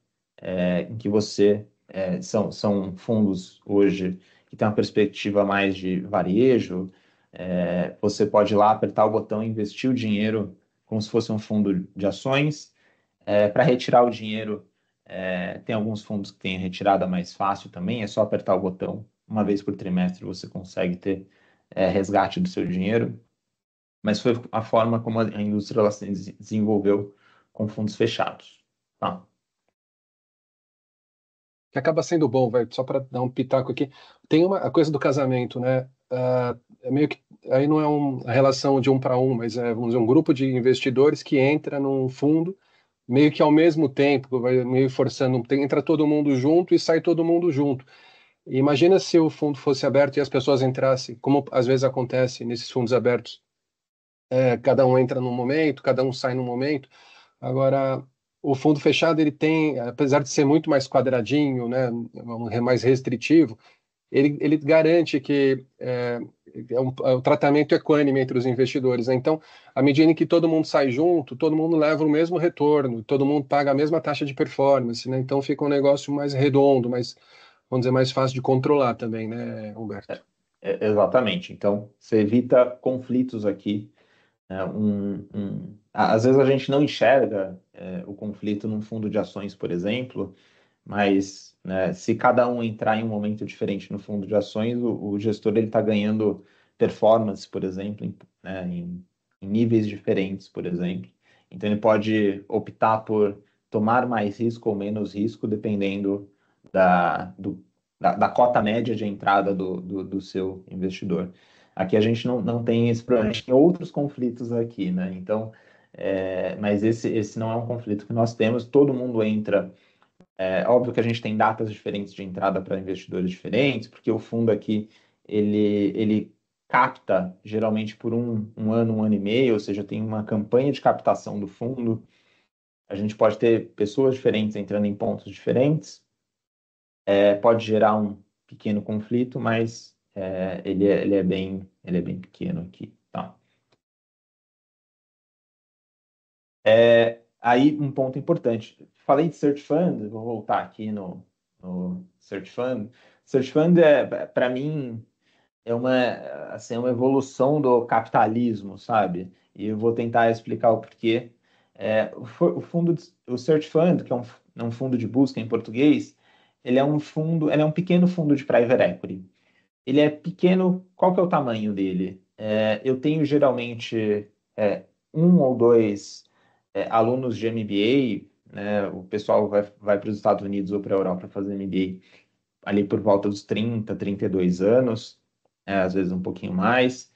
em que são fundos hoje que tem uma perspectiva mais de varejo. Você pode ir lá apertar o botão e investir o dinheiro como se fosse um fundo de ações. Para retirar o dinheiro, tem alguns fundos que têm a retirada mais fácil também, é só apertar o botão. Uma vez por trimestre você consegue ter resgate do seu dinheiro. Mas foi a forma como a indústria ela se desenvolveu com fundos fechados. Tá? Que acaba sendo bom, velho, só para dar um pitaco aqui. Tem a coisa do casamento, né? É meio que aí não é uma relação de um para um, mas vamos dizer, um grupo de investidores que entra num fundo meio que ao mesmo tempo, vai meio forçando, entra todo mundo junto e sai todo mundo junto. E imagina se o fundo fosse aberto e as pessoas entrassem, como às vezes acontece nesses fundos abertos, cada um entra num momento, cada um sai num momento. Agora, o fundo fechado, ele tem, apesar de ser muito mais quadradinho, né, mais restritivo, ele garante que o tratamento equânime entre os investidores, né? Então, à medida que todo mundo sai junto, todo mundo leva o mesmo retorno, todo mundo paga a mesma taxa de performance, né? Então, fica um negócio mais redondo, mais, vamos dizer, mais fácil de controlar também, né, Humberto? Exatamente. Então, você evita conflitos aqui. Às vezes a gente não enxerga o conflito num fundo de ações, por exemplo, mas, né, se cada um entrar em um momento diferente no fundo de ações, o gestor ele está ganhando performance, por exemplo, em níveis diferentes, por exemplo. Então ele pode optar por tomar mais risco ou menos risco, dependendo da cota média de entrada do seu investidor. Aqui a gente não tem esse problema, a gente tem outros conflitos aqui, né? Então, mas esse não é um conflito que nós temos, todo mundo entra. É óbvio que a gente tem datas diferentes de entrada para investidores diferentes, porque o fundo aqui, ele capta geralmente por um ano, um ano e meio, ou seja, tem uma campanha de captação do fundo. A gente pode ter pessoas diferentes entrando em pontos diferentes, pode gerar um pequeno conflito, mas ele é bem pequeno aqui, tá? Aí, um ponto importante. Falei de Search Fund, vou voltar aqui no Search Fund. Search Fund, para mim, assim, uma evolução do capitalismo, sabe? E eu vou tentar explicar o porquê. O Search Fund, que é um fundo de busca em português, ele é um pequeno fundo de private equity. Ele é pequeno, qual que é o tamanho dele? Eu tenho geralmente um ou dois alunos de MBA, né? O pessoal vai para os Estados Unidos ou para a Europa fazer MBA ali por volta dos 30, 32 anos, às vezes um pouquinho mais.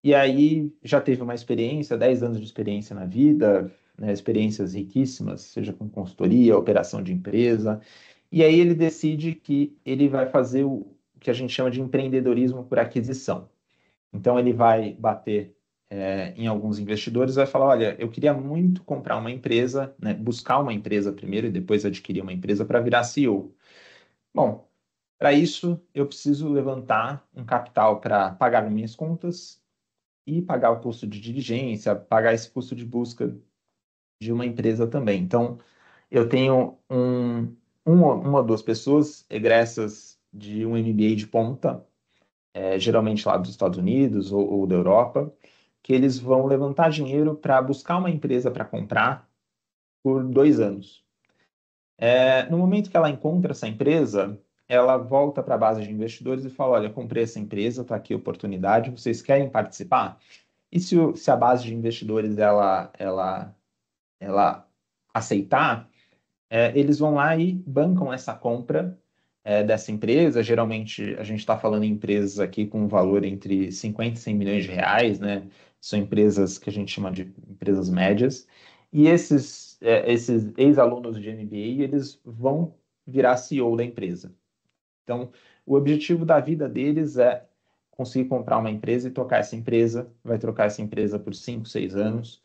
E aí já teve uma experiência, 10 anos de experiência na vida, né? Experiências riquíssimas, seja com consultoria, operação de empresa. E aí ele decide que ele vai fazer o que a gente chama de empreendedorismo por aquisição. Então ele vai bater em alguns investidores e vai falar, olha, eu queria muito comprar uma empresa, né, buscar uma empresa primeiro e depois adquirir uma empresa para virar CEO. Bom, para isso eu preciso levantar um capital para pagar minhas contas e pagar o custo de diligência, pagar esse custo de busca de uma empresa também. Então, eu tenho uma ou duas pessoas egressas de um MBA de ponta, geralmente lá dos Estados Unidos ou da Europa, que eles vão levantar dinheiro para buscar uma empresa para comprar por 2 anos. No momento que ela encontra essa empresa, ela volta para a base de investidores e fala: olha, comprei essa empresa, está aqui a oportunidade, vocês querem participar? E se a base de investidores ela aceitar, eles vão lá e bancam essa compra dessa empresa. Geralmente, a gente está falando em empresas aqui com um valor entre 50 e 100 milhões de reais, né? São empresas que a gente chama de empresas médias. E esses ex-alunos de MBA, eles vão virar CEO da empresa. Então, o objetivo da vida deles é conseguir comprar uma empresa e tocar essa empresa, vai trocar essa empresa por 5, 6 anos,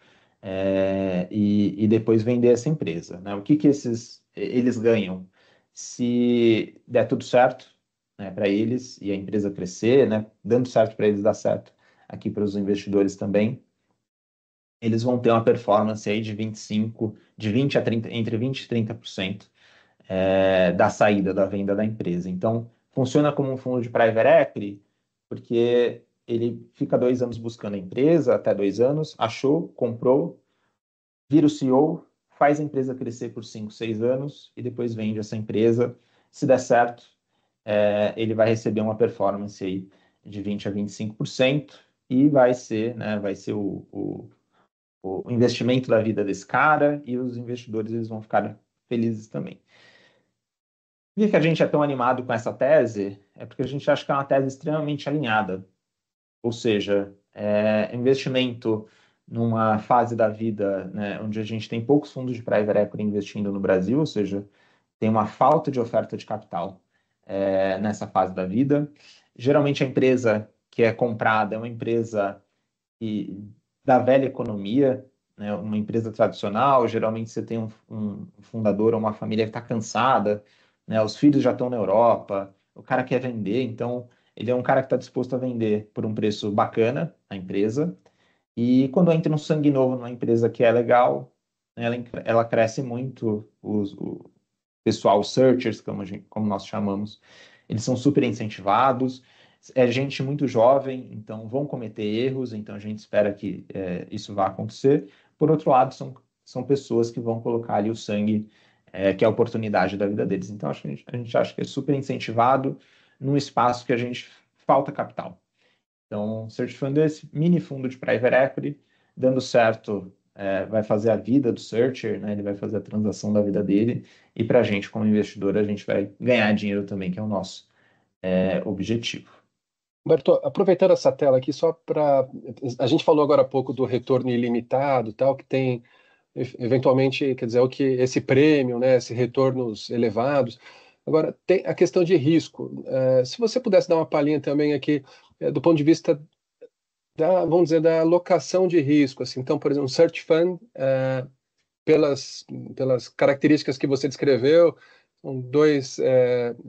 e depois vender essa empresa, né? O que eles ganham? Se der tudo certo, né, para eles e a empresa crescer, né, dando certo para eles, dar certo aqui para os investidores também, eles vão ter uma performance aí de 20 a 30, entre 20 e 30% da saída da venda da empresa. Então, funciona como um fundo de private equity, porque ele fica 2 anos buscando a empresa, até 2 anos, achou, comprou, vira o CEO, faz a empresa crescer por 5, 6 anos e depois vende essa empresa. Se der certo, ele vai receber uma performance aí de 20 a 25% e vai ser o investimento da vida desse cara e os investidores eles vão ficar felizes também. Por que a gente é tão animado com essa tese? É porque a gente acha que é uma tese extremamente alinhada. Ou seja, investimento numa fase da vida, né, onde a gente tem poucos fundos de private equity investindo no Brasil, ou seja, tem uma falta de oferta de capital nessa fase da vida. Geralmente a empresa que é comprada é uma empresa da velha economia, né, uma empresa tradicional. Geralmente você tem um fundador ou uma família que está cansada, né, os filhos já estão na Europa, o cara quer vender, então ele é um cara que está disposto a vender por um preço bacana a empresa. E quando entra um sangue novo numa empresa que é legal, né, ela cresce muito. O pessoal, os searchers, como nós chamamos, eles são super incentivados. É gente muito jovem, então vão cometer erros, então a gente espera que isso vá acontecer. Por outro lado, são pessoas que vão colocar ali o sangue, que é a oportunidade da vida deles. Então a gente acha que é super incentivado num espaço que a gente falta capital. Então, Search Fund é esse mini fundo de private equity, dando certo, vai fazer a vida do searcher, né? Ele vai fazer a transação da vida dele, e para a gente, como investidor, a gente vai ganhar dinheiro também, que é o nosso objetivo. Humberto, aproveitando essa tela aqui, só para. A gente falou agora há pouco do retorno ilimitado, tal, que tem, eventualmente, quer dizer, o que esse prêmio, né, esses retornos elevados. Agora, tem a questão de risco. Se você pudesse dar uma palhinha também aqui, do ponto de vista vamos dizer, da alocação de risco. Assim. Então, por exemplo, um search fund, pelas características que você descreveu, são dois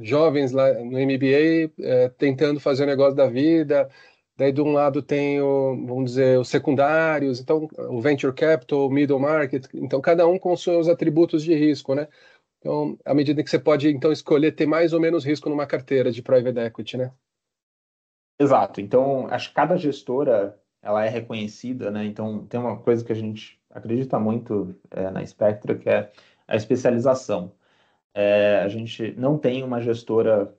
jovens lá no MBA tentando fazer o negócio da vida. Daí, de um lado, tem, vamos dizer, os secundários, então, o venture capital, o middle market. Então, cada um com os seus atributos de risco, né? Então, à medida que você pode, então, escolher ter mais ou menos risco numa carteira de private equity, né? Exato. Então, acho que cada gestora ela é reconhecida, né? Então, tem uma coisa que a gente acredita muito na Spectra, que é a especialização. A gente não tem uma gestora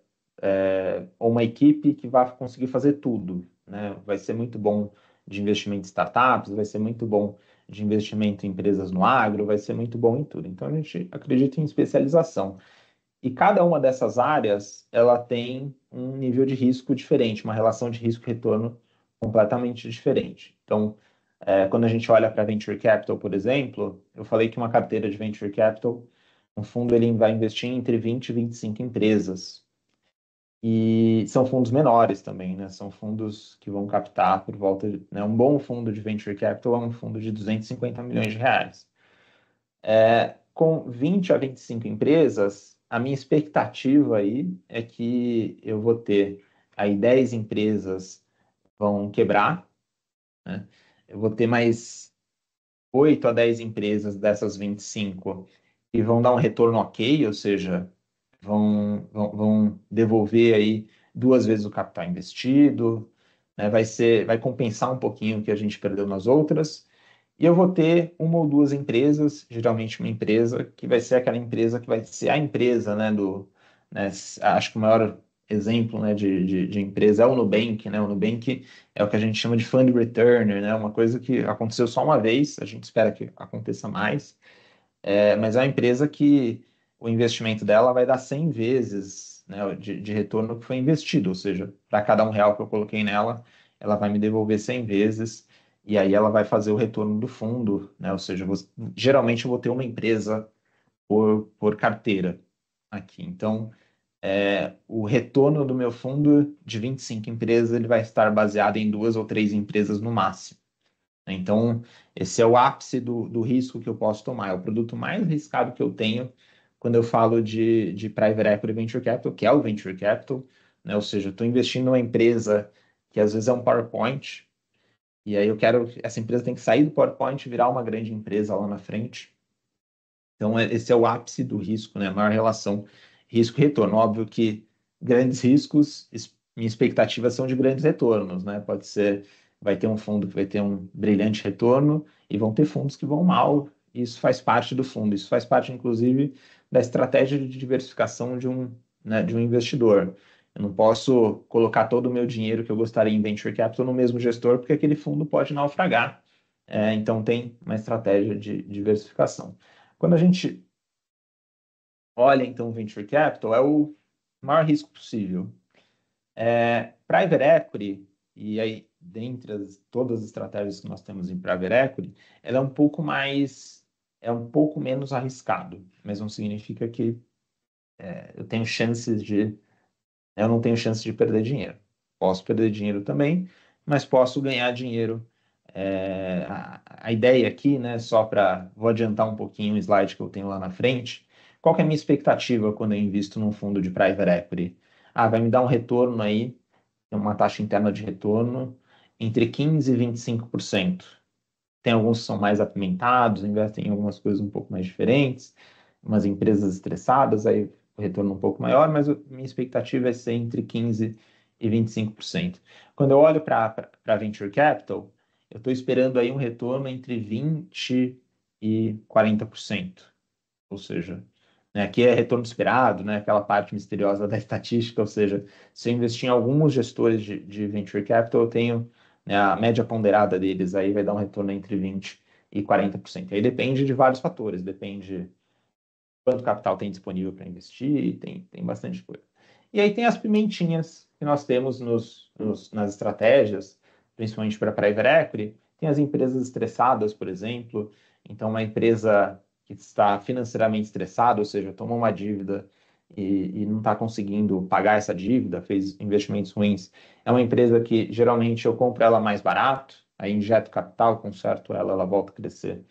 ou uma equipe que vai conseguir fazer tudo, né? Vai ser muito bom de investimento em startups, vai ser muito bom de investimento em empresas no agro, vai ser muito bom em tudo. Então, a gente acredita em especialização. E cada uma dessas áreas, ela tem um nível de risco diferente, uma relação de risco-retorno completamente diferente. Então, quando a gente olha para Venture Capital, por exemplo, eu falei que uma carteira de Venture Capital, um fundo ele vai investir entre 20 e 25 empresas. E são fundos menores também, né? São fundos que vão captar por volta de, né? Um bom fundo de Venture Capital é um fundo de 250 milhões de reais. Com 20 a 25 empresas, a minha expectativa aí é que eu vou ter aí 10 empresas vão quebrar, né? Eu vou ter mais 8 a 10 empresas dessas 25 que vão dar um retorno ok, ou seja, vão devolver aí 2 vezes o capital investido, né? Vai compensar um pouquinho o que a gente perdeu nas outras. E eu vou ter uma ou duas empresas, geralmente uma empresa, que vai ser aquela empresa que vai ser a empresa, né, acho que o maior exemplo, né, de empresa é o Nubank, né? O Nubank é o que a gente chama de fund returner, né? Uma coisa que aconteceu só uma vez, a gente espera que aconteça mais, mas é uma empresa que o investimento dela vai dar 100 vezes, né, de retorno que foi investido, ou seja, para cada R$ 1 que eu coloquei nela, ela vai me devolver 100 vezes, e aí ela vai fazer o retorno do fundo, né, ou seja, geralmente eu vou ter uma empresa por carteira aqui. Então, o retorno do meu fundo de 25 empresas, ele vai estar baseado em 2 ou 3 empresas no máximo. Então, esse é o ápice do risco que eu posso tomar. É o produto mais arriscado que eu tenho quando eu falo de Private Equity Venture Capital, que é o Venture Capital, né? Ou seja, eu estou investindo numa empresa que às vezes é um PowerPoint, e aí essa empresa tem que sair do PowerPoint e virar uma grande empresa lá na frente. Então, esse é o ápice do risco, né? A maior relação risco-retorno. Óbvio que grandes riscos, minha expectativa são de grandes retornos, né? Pode ser, vai ter um fundo que vai ter um brilhante retorno e vão ter fundos que vão mal. Isso faz parte do fundo. Isso faz parte, inclusive, da estratégia de diversificação né, de um investidor. Eu não posso colocar todo o meu dinheiro que eu gostaria em venture capital no mesmo gestor, porque aquele fundo pode naufragar. Então, tem uma estratégia de diversificação. Quando a gente olha, então, o Venture Capital, é o maior risco possível. Private Equity, e aí, dentre todas as estratégias que nós temos em Private Equity, ela é um pouco menos arriscado, mas não significa que eu não tenho chances de perder dinheiro. Posso perder dinheiro também, mas posso ganhar dinheiro. A ideia aqui, né, vou adiantar um pouquinho o slide que eu tenho lá na frente. Qual que é a minha expectativa quando eu invisto num fundo de private equity? Vai me dar um retorno aí, uma taxa interna de retorno entre 15% e 25%. Tem alguns que são mais apimentados, investem em algumas coisas um pouco mais diferentes, umas empresas estressadas, aí o retorno um pouco maior, mas minha expectativa é ser entre 15% e 25%. Quando eu olho para Venture Capital, eu estou esperando aí um retorno entre 20% e 40%. Ou seja, né, aqui é retorno esperado, né, aquela parte misteriosa da estatística, ou seja, se eu investir em alguns gestores de Venture Capital, eu tenho, né, a média ponderada deles aí vai dar um retorno entre 20% e 40%. Aí depende de vários fatores, depende quanto capital tem disponível para investir, tem bastante coisa. E aí tem as pimentinhas que nós temos nas estratégias, principalmente para private equity, tem as empresas estressadas, por exemplo. Então, uma empresa que está financeiramente estressada, ou seja, tomou uma dívida e não está conseguindo pagar essa dívida, fez investimentos ruins, é uma empresa que geralmente eu compro ela mais barato, aí injeto capital, conserto ela, ela volta a crescer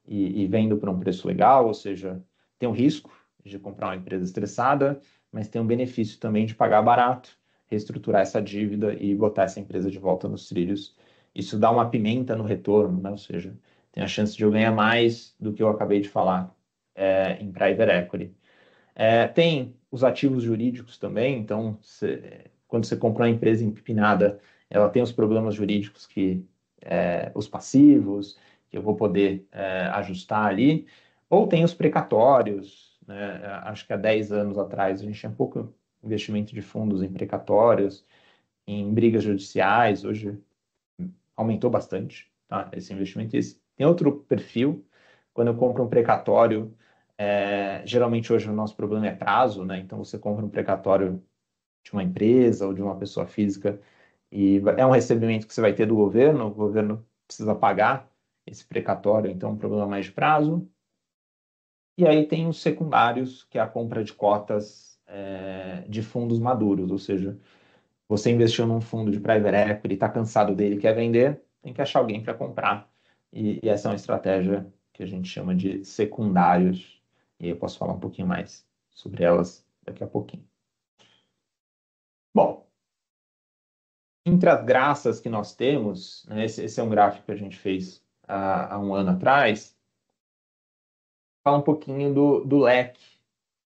e vendo por um preço legal, ou seja, tem o risco de comprar uma empresa estressada, mas tem um benefício também de pagar barato, reestruturar essa dívida e botar essa empresa de volta nos trilhos. Isso dá uma pimenta no retorno, né? Ou seja, tem a chance de eu ganhar mais do que eu acabei de falar em private equity. Tem os ativos jurídicos também, então, quando você compra uma empresa empipinada, ela tem os problemas jurídicos os passivos, que eu vou poder ajustar ali, ou tem os precatórios, né? Acho que há 10 anos atrás a gente tinha pouco investimento de fundos em precatórios, em brigas judiciais, hoje aumentou bastante, tá? Esse investimento. Tem outro perfil, quando eu compro um precatório, geralmente hoje o nosso problema é prazo, né? Então você compra um precatório de uma empresa ou de uma pessoa física e é um recebimento que você vai ter do governo, o governo precisa pagar esse precatório, então é um problema mais de prazo. E aí tem os secundários, que é a compra de cotas de fundos maduros, ou seja, você investiu num fundo de private equity, está cansado dele, quer vender, tem que achar alguém para comprar. E essa é uma estratégia que a gente chama de secundários. E eu posso falar um pouquinho mais sobre elas daqui a pouquinho. Bom, entre as graças que nós temos, né, esse é um gráfico que a gente fez há um ano atrás, fala um pouquinho do leque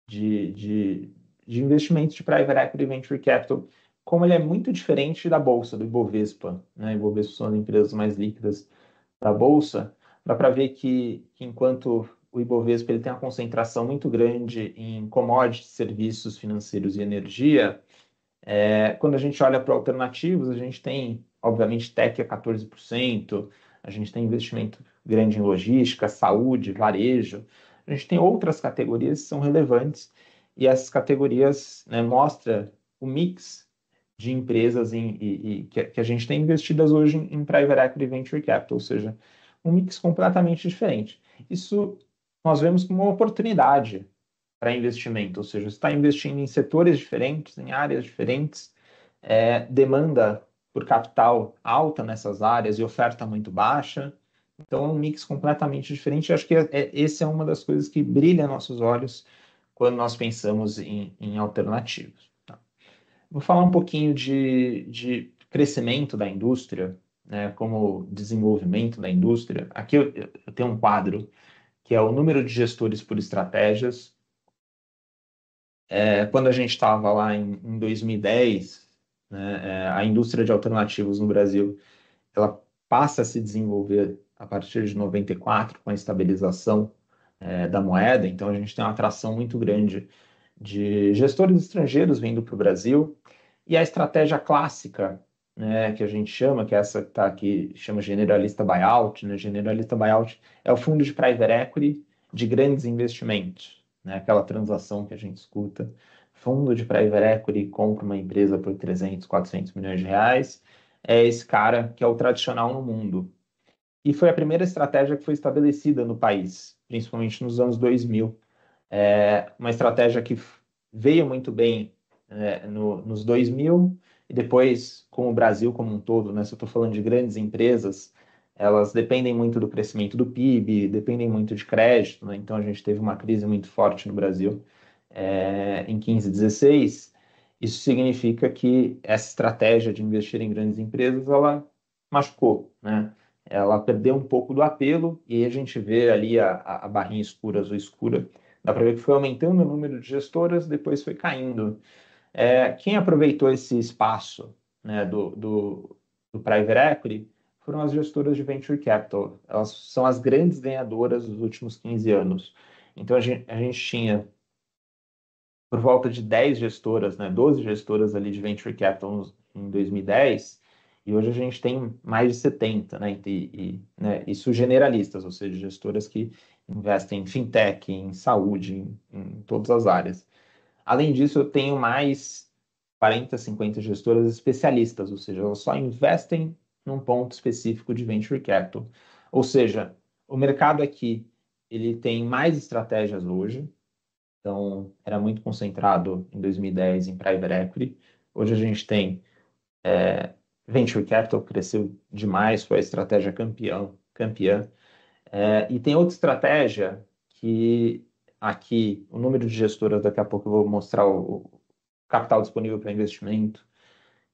de investimentos de private equity e venture capital, como ele é muito diferente da bolsa, do Ibovespa, né? Ibovespa são as empresas mais líquidas da bolsa, dá para ver que enquanto o Ibovespa ele tem uma concentração muito grande em commodities, serviços financeiros e energia, quando a gente olha para alternativos, a gente tem, obviamente, tech a 14%, a gente tem investimento grande em logística, saúde, varejo, a gente tem outras categorias que são relevantes e essas categorias, né, mostram o mix de empresas que a gente tem investidas hoje em private equity venture capital, ou seja, um mix completamente diferente. Isso nós vemos como uma oportunidade para investimento, ou seja, você está investindo em setores diferentes, em áreas diferentes, demanda por capital alta nessas áreas e oferta muito baixa. Então, é um mix completamente diferente. Eu acho que essa é uma das coisas que brilha nossos olhos quando nós pensamos em alternativas. Tá? Vou falar um pouquinho de crescimento da indústria, né, como desenvolvimento da indústria. Aqui eu tenho um quadro que é o número de gestores por estratégias. Quando a gente estava lá em 2010, né, a indústria de alternativos no Brasil, ela passa a se desenvolver a partir de 94, com a estabilização da moeda. Então, a gente tem uma atração muito grande de gestores estrangeiros vindo para o Brasil. E a estratégia clássica, né, que a gente chama, que é essa que está aqui, chama generalista buyout, né? Generalista buyout é o fundo de private equity de grandes investimentos, né? Aquela transação que a gente escuta. Fundo de private equity compra uma empresa por 300, 400 milhões de reais. É esse cara que é o tradicional no mundo. E foi a primeira estratégia que foi estabelecida no país, principalmente nos anos 2000. Uma estratégia que veio muito bem nos 2000 e depois com o Brasil como um todo, né? Se eu estou falando de grandes empresas, elas dependem muito do crescimento do PIB, dependem muito de crédito, né? Então a gente teve uma crise muito forte no Brasil em 15, 16. Isso significa que essa estratégia de investir em grandes empresas, ela machucou, né? Ela perdeu um pouco do apelo e aí a gente vê ali a barrinha escura, azul escura. Dá para ver que foi aumentando o número de gestoras, depois foi caindo. Quem aproveitou esse espaço, né, do private equity foram as gestoras de venture capital. Elas são as grandes ganhadoras dos últimos 15 anos. Então, a gente tinha por volta de 10 gestoras, né, 12 gestoras ali de venture capital em 2010, e hoje a gente tem mais de 70, né, né, isso generalistas, ou seja, gestoras que investem em fintech, em saúde, em todas as áreas. Além disso, eu tenho mais 40, 50 gestoras especialistas, ou seja, elas só investem num ponto específico de venture capital. Ou seja, o mercado aqui ele tem mais estratégias hoje. Então, era muito concentrado em 2010 em private equity. Hoje a gente tem venture capital, cresceu demais, foi a estratégia campeã. E tem outra estratégia que aqui, o número de gestoras, daqui a pouco eu vou mostrar o capital disponível para investimento,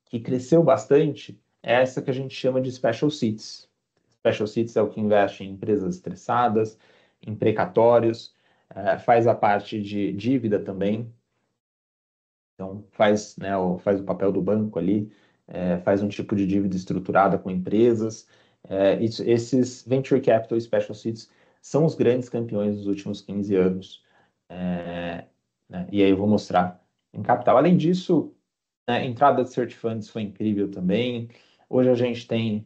que cresceu bastante, é essa que a gente chama de special seats. Special seats é o que investe em empresas estressadas, em precatórios, faz a parte de dívida também. Então, faz o papel do banco ali, faz um tipo de dívida estruturada com empresas. Esses Venture Capital e Special Seats são os grandes campeões dos últimos 15 anos. Né? E aí eu vou mostrar em capital. Além disso, a entrada de Search Funds foi incrível também. Hoje a gente tem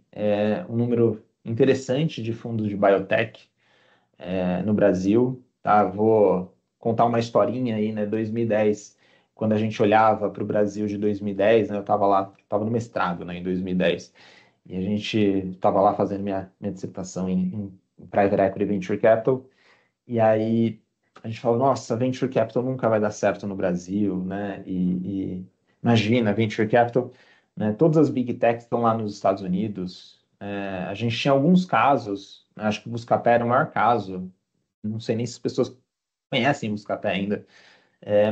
um número interessante de fundos de biotech no Brasil. Tá? Vou contar uma historinha aí, né? 2010, quando a gente olhava para o Brasil de 2010, né? Eu estava lá, estava no mestrado, né, em 2010, e a gente estava lá fazendo minha dissertação em Private Equity Venture Capital, e aí a gente falou, nossa, Venture Capital nunca vai dar certo no Brasil, né? E imagina, Venture Capital, né? Todas as Big Techs estão lá nos Estados Unidos. A gente tinha alguns casos, né? Acho que o Buscapé era o maior caso, não sei nem se as pessoas conhecem Buscapé ainda,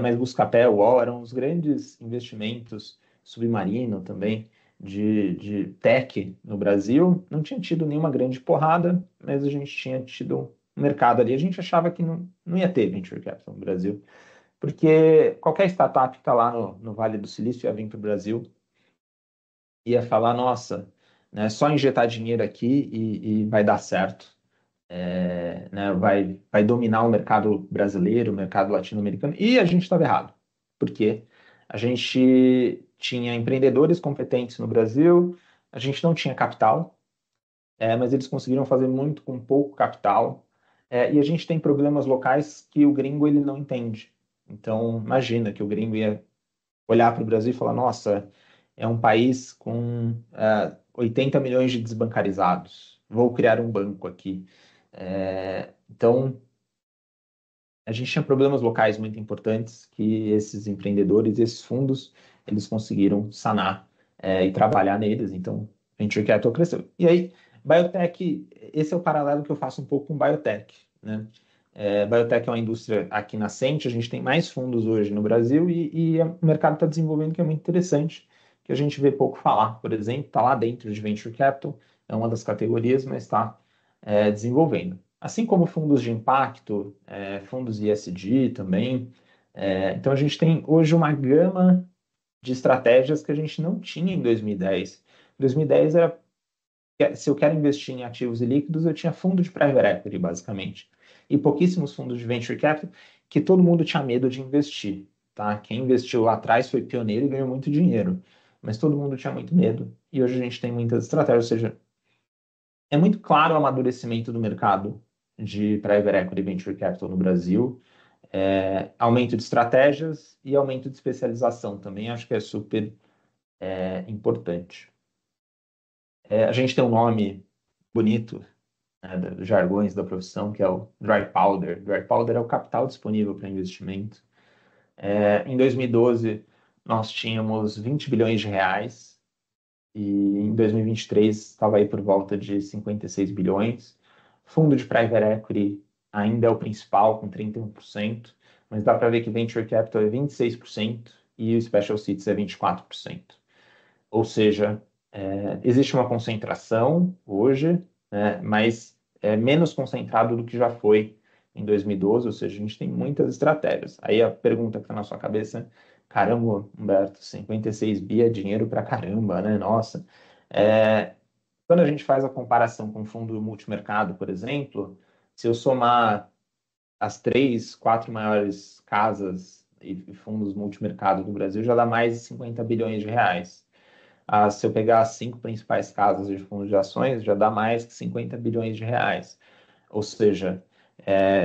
mas Buscapé, UOL eram os grandes investimentos, Submarino também, de tech no Brasil. Não tinha tido nenhuma grande porrada, mas a gente tinha tido um mercado ali. A gente achava que não ia ter venture capital no Brasil, porque qualquer startup que está lá no Vale do Silício ia vir para o Brasil, ia falar, nossa, né, só injetar dinheiro aqui e vai dar certo. Né, vai dominar o mercado brasileiro, o mercado latino-americano, e a gente estava errado, porque a gente tinha empreendedores competentes no Brasil, a gente não tinha capital, mas eles conseguiram fazer muito com pouco capital, e a gente tem problemas locais que o gringo ele não entende. Então, imagina que o gringo ia olhar para o Brasil e falar, nossa, é um país com 80 milhões de desbancarizados, vou criar um banco aqui. Então, a gente tinha problemas locais muito importantes que esses empreendedores, esses fundos, eles conseguiram sanar e trabalhar neles. Então, Venture Capital cresceu. E aí, Biotech, esse é o paralelo que eu faço um pouco com Biotech, né? Biotech é uma indústria aqui nascente, a gente tem mais fundos hoje no Brasil e o mercado está desenvolvendo, que é muito interessante, que a gente vê pouco falar. Por exemplo, está lá dentro de Venture Capital, é uma das categorias, mas está desenvolvendo. Assim como fundos de impacto, fundos ESG também. Então, a gente tem hoje uma gama de estratégias que a gente não tinha em 2010. Em 2010 era, se eu quero investir em ativos e líquidos, eu tinha fundo de private equity, basicamente. E pouquíssimos fundos de venture capital, que todo mundo tinha medo de investir. Tá? Quem investiu lá atrás foi pioneiro e ganhou muito dinheiro. Mas todo mundo tinha muito medo. E hoje a gente tem muitas estratégias, ou seja, é muito claro o amadurecimento do mercado de private equity e venture capital no Brasil. Aumento de estratégias e aumento de especialização também, acho que é super importante. A gente tem um nome bonito, né, dos jargões da profissão, que é o dry powder. Dry powder é o capital disponível para investimento. Em 2012, nós tínhamos 20 bilhões de reais e em 2023 estava aí por volta de 56 bilhões. Fundo de private equity ainda é o principal, com 31%, mas dá para ver que venture capital é 26% e o special seats é 24%. Ou seja, existe uma concentração hoje, né, mas é menos concentrado do que já foi em 2012, ou seja, a gente tem muitas estratégias. Aí a pergunta que está na sua cabeça é, caramba, Humberto, 56 bi é dinheiro para caramba, né? Nossa. Quando a gente faz a comparação com o fundo multimercado, por exemplo, se eu somar as 3, 4 maiores casas e fundos multimercado do Brasil, já dá mais de 50 bilhões de reais. Se eu pegar as 5 principais casas de fundos de ações, já dá mais que 50 bilhões de reais. Ou seja,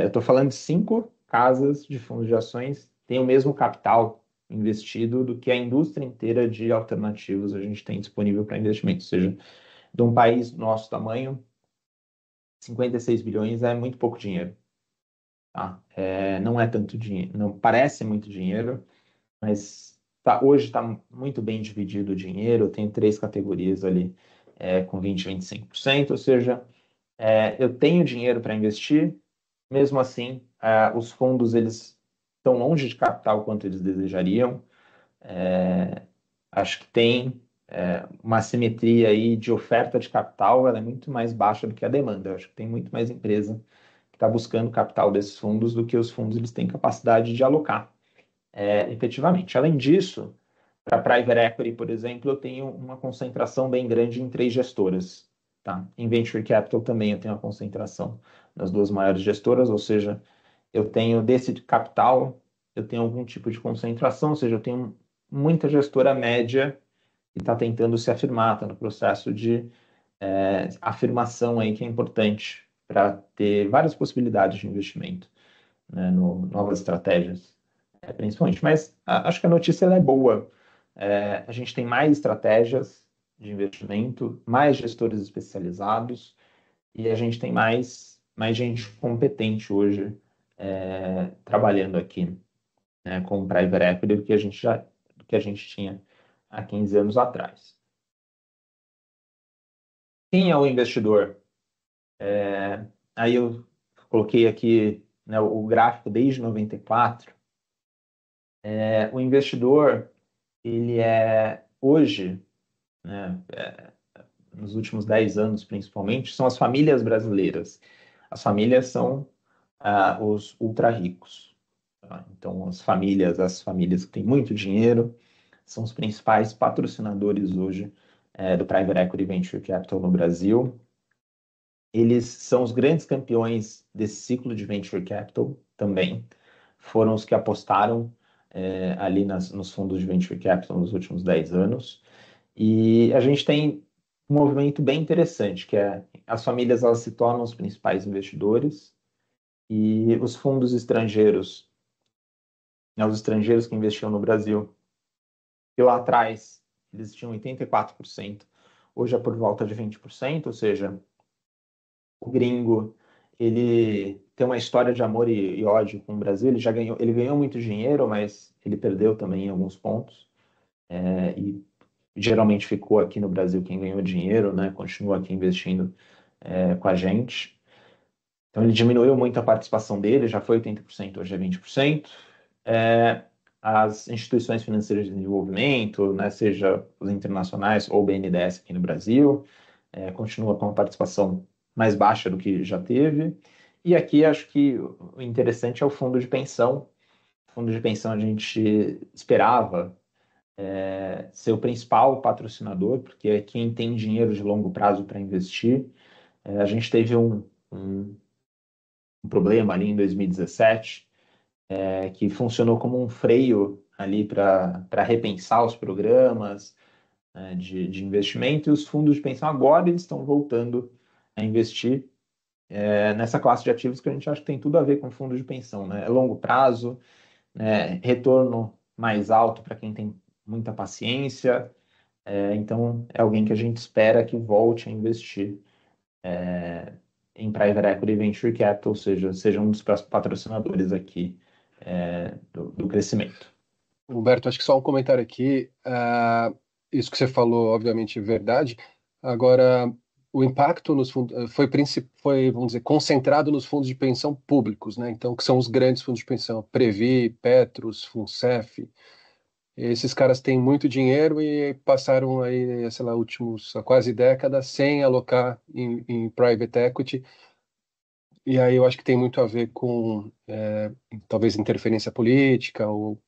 eu estou falando de 5 casas de fundos de ações têm o mesmo capital investido do que a indústria inteira de alternativos a gente tem disponível para investimento. Ou seja, de um país do nosso tamanho, 56 bilhões é muito pouco dinheiro. Tá? Não é tanto dinheiro, não parece muito dinheiro, mas hoje está muito bem dividido o dinheiro. Eu tenho 3 categorias ali com 20% e 25%, ou seja, eu tenho dinheiro para investir, mesmo assim, os fundos eles estão longe de capital quanto eles desejariam. Acho que tem uma simetria aí de oferta de capital, ela é muito mais baixa do que a demanda. Acho que tem muito mais empresa que está buscando capital desses fundos do que os fundos eles têm capacidade de alocar efetivamente. Além disso, para private equity, por exemplo, eu tenho uma concentração bem grande em 3 gestoras. Tá? Em venture capital também eu tenho uma concentração nas 2 maiores gestoras, ou seja, eu tenho desse capital, eu tenho algum tipo de concentração, ou seja, eu tenho muita gestora média que está tentando se afirmar, está no processo de afirmação aí que é importante para ter várias possibilidades de investimento, né, novas estratégias, principalmente. Mas acho que a notícia ela é boa. A gente tem mais estratégias de investimento, mais gestores especializados e a gente tem mais gente competente hoje trabalhando aqui com o private equity do que a gente tinha há 15 anos atrás. Quem é o investidor? Aí eu coloquei aqui, né, o gráfico desde 94. O investidor, ele é hoje, né, nos últimos 10 anos principalmente, são as famílias brasileiras. As famílias são os ultra ricos. Tá? Então, as famílias que têm muito dinheiro, são os principais patrocinadores hoje do Private Equity Venture Capital no Brasil. Eles são os grandes campeões desse ciclo de Venture Capital também. Foram os que apostaram ali nos fundos de Venture Capital nos últimos 10 anos. E a gente tem um movimento bem interessante, que é as famílias elas se tornam os principais investidores e os fundos estrangeiros, né, os estrangeiros que investiam no Brasil, que lá atrás eles tinham 84%, hoje é por volta de 20%, ou seja, o gringo ele tem uma história de amor e ódio com o Brasil. Ele ganhou muito dinheiro, mas ele perdeu também em alguns pontos. E geralmente ficou aqui no Brasil quem ganhou dinheiro, né? Continua aqui investindo com a gente. Então, ele diminuiu muito a participação dele, já foi 80%, hoje é 20%. As instituições financeiras de desenvolvimento, né, seja os internacionais ou o BNDES aqui no Brasil, continua com uma participação mais baixa do que já teve. E aqui acho que o interessante é o fundo de pensão. O fundo de pensão a gente esperava ser o principal patrocinador, porque é quem tem dinheiro de longo prazo para investir. A gente teve um problema ali em 2017, que funcionou como um freio ali para repensar os programas de investimento, e os fundos de pensão agora eles estão voltando a investir nessa classe de ativos que a gente acha que tem tudo a ver com fundo de pensão, né? É longo prazo, retorno mais alto para quem tem muita paciência, então é alguém que a gente espera que volte a investir em Private Equity Venture Capital, ou seja um dos patrocinadores aqui do crescimento. Humberto, acho que só um comentário aqui. Isso que você falou, obviamente, é verdade. Agora, o impacto nos fundos foi, vamos dizer, concentrado nos fundos de pensão públicos, né? Então, que são os grandes fundos de pensão, Previ, Petrus, Funcef. Esses caras têm muito dinheiro e passaram aí, sei lá, últimos quase décadas sem alocar em private equity. E aí eu acho que tem muito a ver com talvez interferência política ou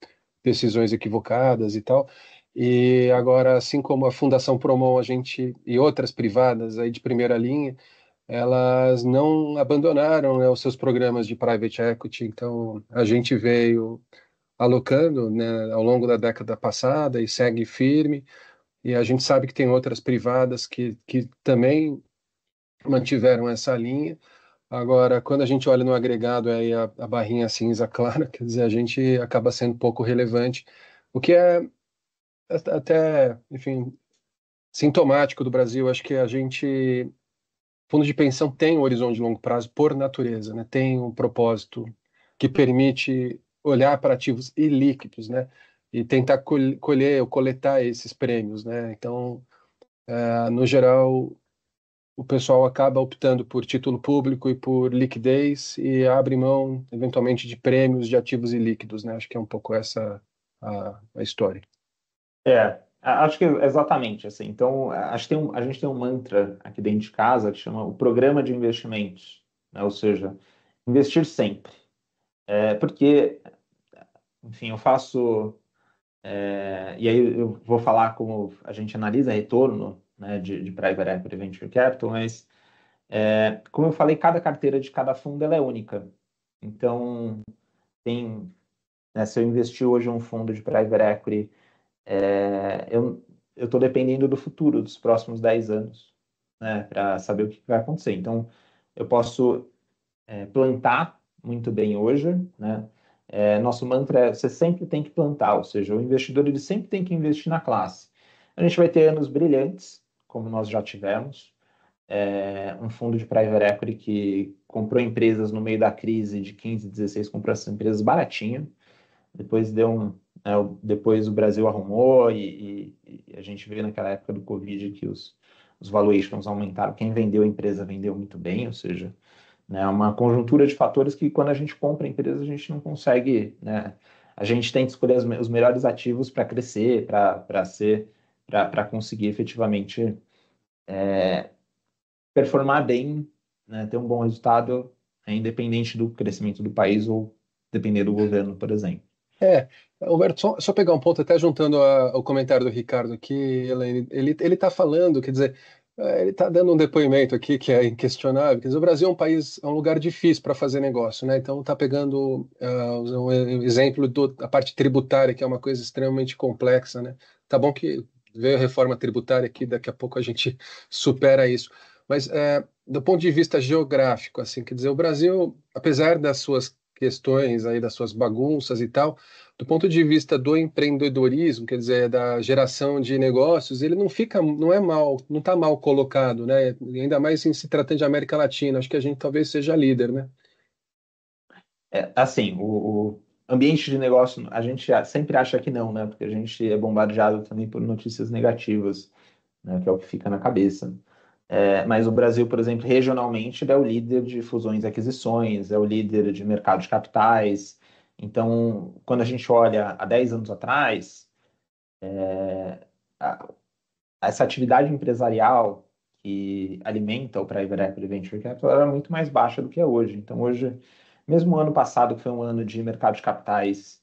decisões equivocadas e tal. E agora, assim como a Fundação Promon, a gente e outras privadas aí de primeira linha, elas não abandonaram, né, os seus programas de private equity. Então, a gente veio alocando, né, ao longo da década passada e segue firme. E a gente sabe que tem outras privadas que também mantiveram essa linha. Agora, quando a gente olha no agregado aí a barrinha cinza clara, quer dizer, a gente acaba sendo pouco relevante, o que é até, enfim, sintomático do Brasil. Acho que a gente, fundo de pensão tem um horizonte de longo prazo por natureza, né? Tem um propósito que permite olhar para ativos ilíquidos, né? E tentar colher ou coletar esses prêmios, né? Então, no geral, o pessoal acaba optando por título público e por liquidez e abre mão, eventualmente, de prêmios de ativos ilíquidos, né? Acho que é um pouco essa a história. Acho que exatamente assim. Então, acho que a gente tem um mantra aqui dentro de casa que chama o programa de investimentos, né? Ou seja, investir sempre. Porque, enfim, eu faço. E aí eu vou falar como a gente analisa retorno, né, de Private Equity Venture Capital, mas, como eu falei, cada carteira de cada fundo ela é única. Então, se eu investir hoje em um fundo de Private Equity, eu estou dependendo do futuro, dos próximos 10 anos, né, para saber o que vai acontecer. Então, eu posso plantar muito bem hoje, né? Nosso mantra é: você sempre tem que plantar, ou seja, o investidor ele sempre tem que investir na classe. A gente vai ter anos brilhantes, como nós já tivemos, um fundo de private equity que comprou empresas no meio da crise de 15, 16, comprou essas empresas baratinho, depois depois o Brasil arrumou e a gente veio naquela época do Covid que os valuations aumentaram. Quem vendeu a empresa vendeu muito bem, ou seja, né, uma conjuntura de fatores que quando a gente compra a empresa a gente não consegue, né? A gente tem que escolher os melhores ativos para crescer, para conseguir efetivamente performar bem, né, ter um bom resultado, independente do crescimento do país ou depender do governo, por exemplo. Alberto, só pegar um ponto, até juntando ao comentário do Ricardo aqui, ele está falando, quer dizer, ele está dando um depoimento aqui que é inquestionável. Quer dizer, o Brasil é um país, é um lugar difícil para fazer negócio, né? Então está pegando um exemplo da parte tributária, que é uma coisa extremamente complexa, né? Tá bom que veio a reforma tributária aqui, daqui a pouco a gente supera isso. Mas do ponto de vista geográfico, assim, quer dizer, o Brasil, apesar das suas questões aí, das suas bagunças e tal, do ponto de vista do empreendedorismo, quer dizer, da geração de negócios, ele não é mal, não está mal colocado, né? Ainda mais em se tratando de América Latina, acho que a gente talvez seja líder, né? Assim, ambiente de negócio, a gente sempre acha que não, né? Porque a gente é bombardeado também por notícias negativas, né? Que é o que fica na cabeça. Mas o Brasil, por exemplo, regionalmente, ele é o líder de fusões e aquisições, é o líder de mercado de capitais. Então, quando a gente olha há 10 anos atrás, a- essa atividade empresarial que alimenta o Private Equity Venture Capital era muito mais baixa do que é hoje. Então, hoje, mesmo o ano passado, que foi um ano de mercado de capitais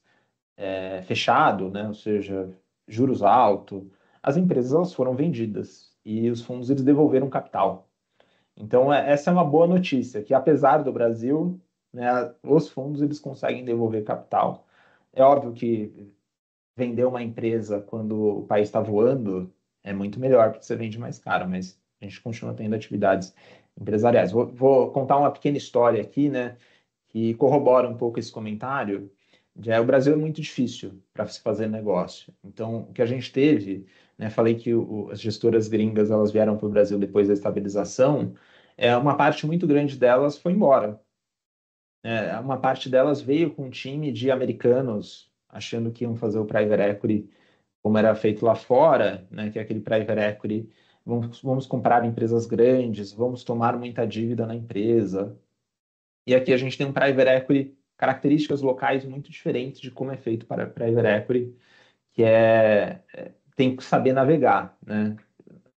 fechado, né? Ou seja, juros altos, as empresas elas foram vendidas e os fundos eles devolveram capital. Então, essa é uma boa notícia, que apesar do Brasil, né, os fundos eles conseguem devolver capital. É óbvio que vender uma empresa quando o país está voando é muito melhor, porque você vende mais caro, mas a gente continua tendo atividades empresariais. Vou contar uma pequena história aqui, né, que corrobora um pouco esse comentário. O Brasil é muito difícil para se fazer negócio. Então, o que a gente teve, né, falei que as gestoras gringas elas vieram para o Brasil depois da estabilização, uma parte muito grande delas foi embora. Uma parte delas veio com um time de americanos, achando que iam fazer o private equity como era feito lá fora, né, que é aquele private equity, vamos comprar empresas grandes, vamos tomar muita dívida na empresa. E aqui a gente tem um private equity, características locais muito diferentes de como é feito para private equity, que tem que saber navegar, né?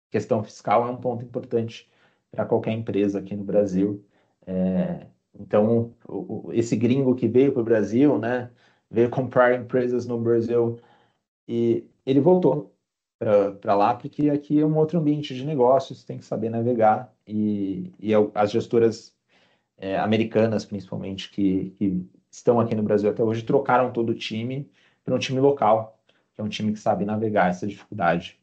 Questão fiscal é um ponto importante para qualquer empresa aqui no Brasil. Então, esse gringo que veio para o Brasil, né, veio comprar empresas no Brasil e ele voltou para lá porque aqui é um outro ambiente de negócios, tem que saber navegar e as gestoras americanas, principalmente, que estão aqui no Brasil até hoje, trocaram todo o time para um time local, que é um time que sabe navegar essa dificuldade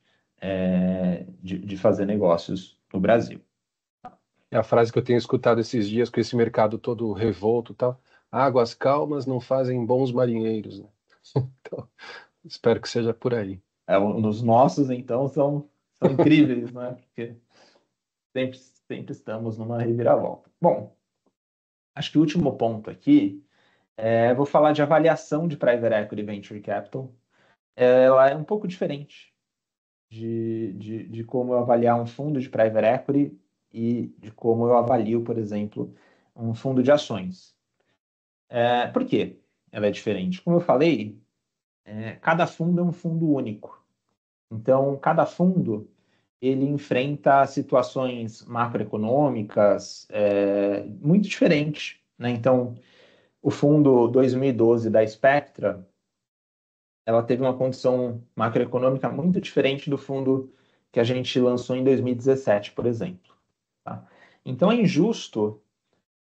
de fazer negócios no Brasil. É a frase que eu tenho escutado esses dias com esse mercado todo revolto e tal. Águas calmas não fazem bons marinheiros, né? Então, espero que seja por aí. Os nossos, então, são incríveis, né? Porque sempre estamos numa reviravolta. Bom, acho que o último ponto aqui, vou falar de avaliação de Private Equity Venture Capital. Ela é um pouco diferente de como eu avaliar um fundo de Private Equity e de como eu avalio, por exemplo, um fundo de ações. Por quê? Ela é diferente. Como eu falei, cada fundo é um fundo único. Então, cada fundo ele enfrenta situações macroeconômicas muito diferentes, né? Então, o fundo 2012 da Spectra, ela teve uma condição macroeconômica muito diferente do fundo que a gente lançou em 2017, por exemplo. Tá? Então, é injusto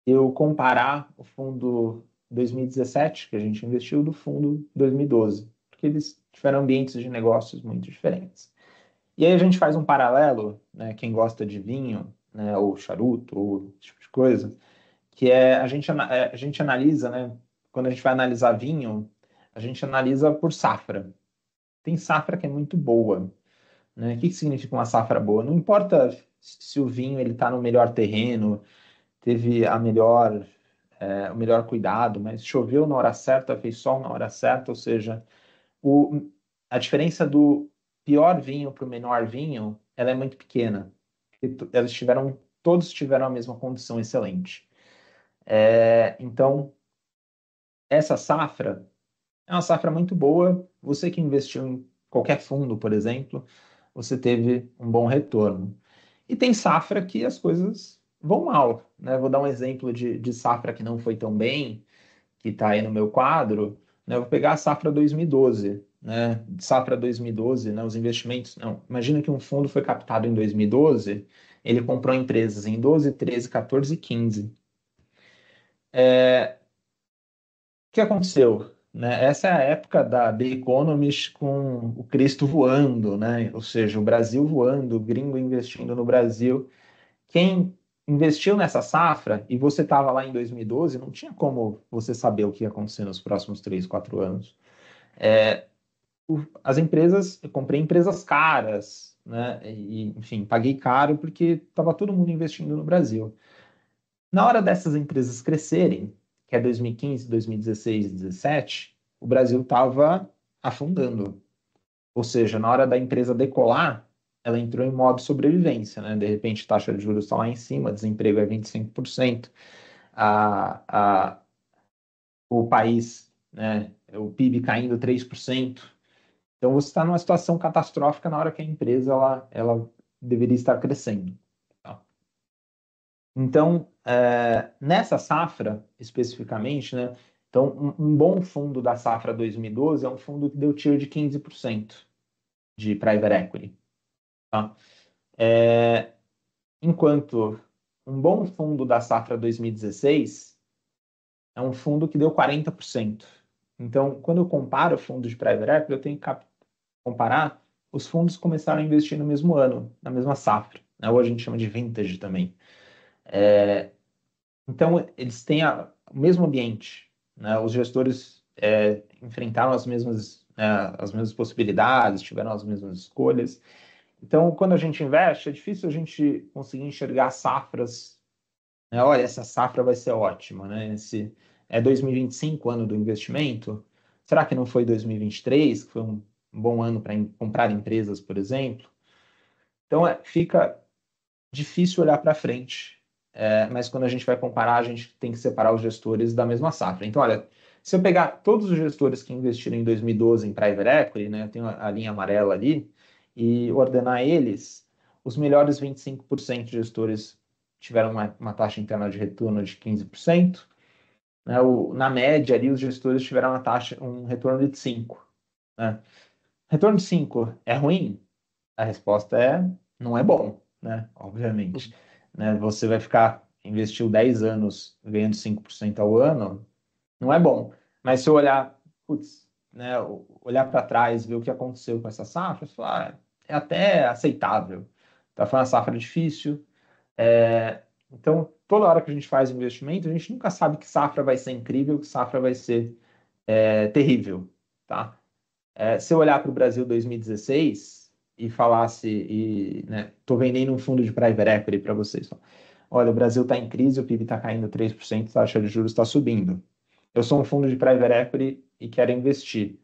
eu comparar o fundo 2017, que a gente investiu, do fundo 2012, porque eles tiveram ambientes de negócios muito diferentes. E aí a gente faz um paralelo, né, quem gosta de vinho, né, ou charuto, ou esse tipo de coisa, que a gente analisa, né, quando a gente vai analisar vinho, a gente analisa por safra. Tem safra que é muito boa, né? O que significa uma safra boa? Não importa se o vinho ele está no melhor terreno, teve o melhor cuidado, mas choveu na hora certa, fez sol na hora certa, ou seja, a diferença do pior vinho para o menor vinho, ela é muito pequena. Todos tiveram a mesma condição excelente. Então, essa safra é uma safra muito boa. Você que investiu em qualquer fundo, por exemplo, você teve um bom retorno. E tem safra que as coisas vão mal, né? Vou dar um exemplo de safra que não foi tão bem, que está aí no meu quadro, né? Eu vou pegar a safra 2012, né? Safra 2012, né? Os investimentos. Não, imagina que um fundo foi captado em 2012, ele comprou empresas em 12, 13, 14 e 15. O que aconteceu? Né? Essa é a época da The Economist com o Cristo voando, né? Ou seja, o Brasil voando, o gringo investindo no Brasil. Quem investiu nessa safra e você estava lá em 2012, não tinha como você saber o que ia acontecer nos próximos 3, 4 anos. As empresas, eu comprei empresas caras, né? E, enfim, paguei caro porque estava todo mundo investindo no Brasil. Na hora dessas empresas crescerem, o que é 2015, 2016 e 2017, o Brasil estava afundando. Ou seja, na hora da empresa decolar, ela entrou em modo sobrevivência, né? De repente, a taxa de juros está lá em cima, desemprego é 25%, o país, né, o PIB caindo 3%. Então, você está numa situação catastrófica na hora que a empresa ela deveria estar crescendo. Tá? Então, nessa safra, especificamente, né, então, um bom fundo da safra 2012 é um fundo que deu TIR de 15% de private equity. Tá? Enquanto um bom fundo da safra 2016 é um fundo que deu 40%. Então, quando eu comparo fundos de private equity, eu tenho que comparar os fundos que começaram a investir no mesmo ano, na mesma safra. Né? Hoje a gente chama de vintage também. Então, eles têm o mesmo ambiente. Né? Os gestores enfrentaram as mesmas possibilidades, tiveram as mesmas escolhas. Então, quando a gente investe, é difícil a gente conseguir enxergar safras. Né? Olha, essa safra vai ser ótima. Né? Esse é 2025, ano do investimento. Será que não foi 2023, que foi um bom ano para comprar empresas, por exemplo? Então, fica difícil olhar para frente. Mas quando a gente vai comparar, a gente tem que separar os gestores da mesma safra. Então, olha, se eu pegar todos os gestores que investiram em 2012 em private equity, né, eu tenho a linha amarela ali, e ordenar eles, os melhores 25% de gestores tiveram uma taxa interna de retorno de 15%. Né, na média, ali, os gestores tiveram um retorno de 5%. Né? Retorno de 5 é ruim? A resposta não é bom, né? Obviamente. Né? Você vai investiu 10 anos ganhando 5% ao ano, não é bom. Mas se eu olhar, né, olhar para trás, ver o que aconteceu com essa safra, você fala, é até aceitável. Tá, foi uma safra difícil. Então, toda hora que a gente faz investimento, a gente nunca sabe que safra vai ser incrível, que safra vai ser terrível. Tá? Se eu olhar para o Brasil 2016 e falasse, estou vendendo um fundo de private equity para vocês. Olha, o Brasil está em crise, o PIB está caindo 3%, a taxa de juros está subindo. Eu sou um fundo de private equity e quero investir.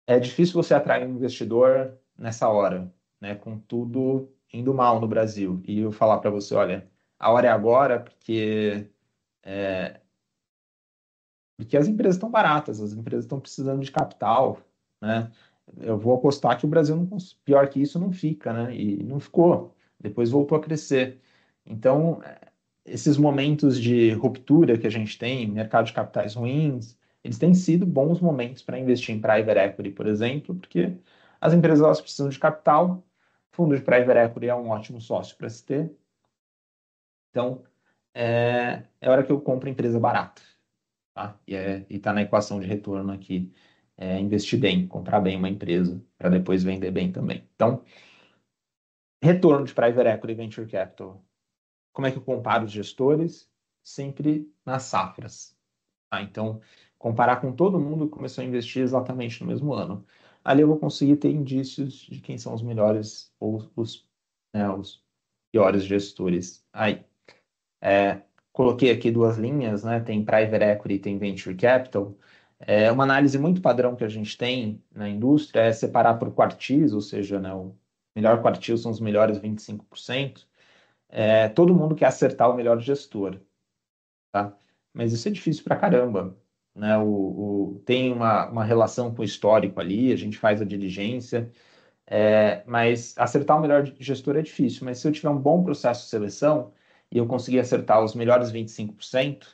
É difícil você atrair um investidor nessa hora, né, com tudo indo mal no Brasil. E eu falar para você, olha, a hora é agora porque as empresas estão baratas, as empresas estão precisando de capital, né? Eu vou apostar que o Brasil, pior que isso, não fica, né? E não ficou. Depois voltou a crescer. Então, esses momentos de ruptura que a gente tem, mercado de capitais ruins, eles têm sido bons momentos para investir em private equity, por exemplo, porque as empresas elas precisam de capital, fundo de private equity é um ótimo sócio para se ter. Então, é hora que eu compro empresa barata. Tá? E está na equação de retorno aqui. Investir bem, comprar bem uma empresa para depois vender bem também. Então, retorno de private equity e venture capital. Como é que eu comparo os gestores? Sempre nas safras. Tá? Então, comparar com todo mundo que começou a investir exatamente no mesmo ano. Ali eu vou conseguir ter indícios de quem são os melhores ou os piores gestores. Aí, coloquei aqui duas linhas, né? Tem private equity e tem venture capital. Uma análise muito padrão que a gente tem na indústria é separar por quartis, ou seja, né, o melhor quartil são os melhores 25%. Todo mundo quer acertar o melhor gestor, tá? Mas isso é difícil pra caramba, né? Tem uma relação com o histórico ali, a gente faz a diligência, mas acertar o melhor gestor é difícil. Mas se eu tiver um bom processo de seleção e eu conseguir acertar os melhores 25%,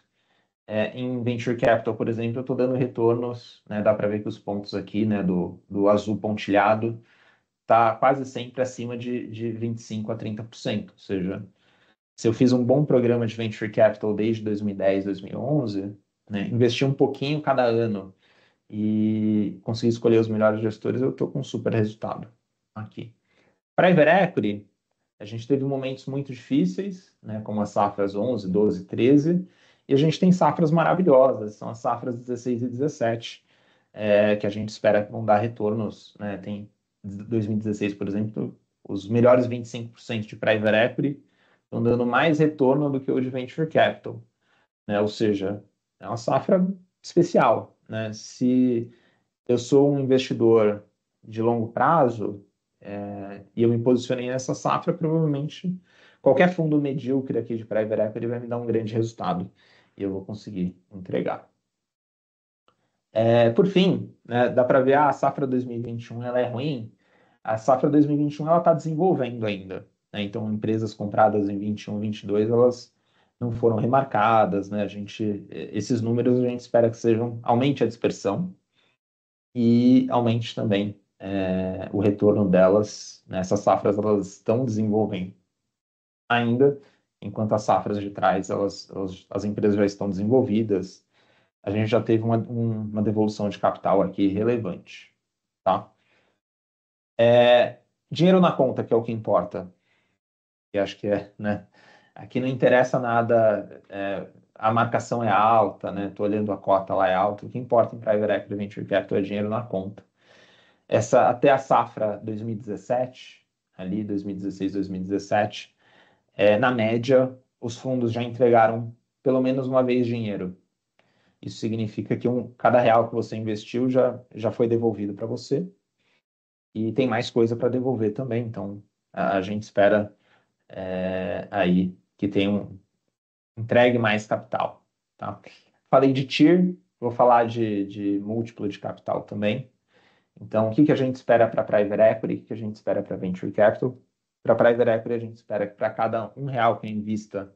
em venture capital, por exemplo, eu estou dando retornos, né, dá para ver que os pontos aqui, né, do azul pontilhado, está quase sempre acima de 25% a 30%. Ou seja, se eu fiz um bom programa de venture capital desde 2010, 2011, né, investi um pouquinho cada ano e consegui escolher os melhores gestores, eu estou com um super resultado aqui. Private equity, a gente teve momentos muito difíceis, né, como as safras 11, 12, 13, e a gente tem safras maravilhosas, são as safras 16 e 17, que a gente espera que vão dar retornos. Né, tem 2016, por exemplo, os melhores 25% de private equity estão dando mais retorno do que o de venture capital. Né, ou seja, É uma safra especial, né? Se eu sou um investidor de longo prazo, e eu me posicionei nessa safra, provavelmente qualquer fundo medíocre aqui de Private Equity vai me dar um grande resultado e eu vou conseguir entregar. Por fim, né, dá para ver a safra 2021 ela é ruim. A safra 2021 ela está desenvolvendo ainda, né? Então, empresas compradas em 21, 22, elas não foram remarcadas, né? Esses números a gente espera que aumente a dispersão e aumente também o retorno delas, né? Essas safras elas estão desenvolvendo ainda, enquanto as safras de trás as empresas já estão desenvolvidas. A gente já teve uma devolução de capital aqui relevante, tá? Dinheiro na conta, que é o que importa. E acho que né? Aqui não interessa nada, a marcação é alta, né? Tô olhando a cota lá é alta. O que importa em Private Equity Venture Capital é dinheiro na conta. Até a safra 2017, ali 2016, 2017, na média, os fundos já entregaram pelo menos uma vez dinheiro. Isso significa que cada real que você investiu já foi devolvido para você e tem mais coisa para devolver também. Então, a gente espera aí que entregue mais capital. Tá? Falei de TIR, vou falar de múltiplo de capital também. Então, o que a gente espera para Private Equity, o que a gente espera para Venture Capital? Para Private Equity, a gente espera que para cada R$1 que eu invista,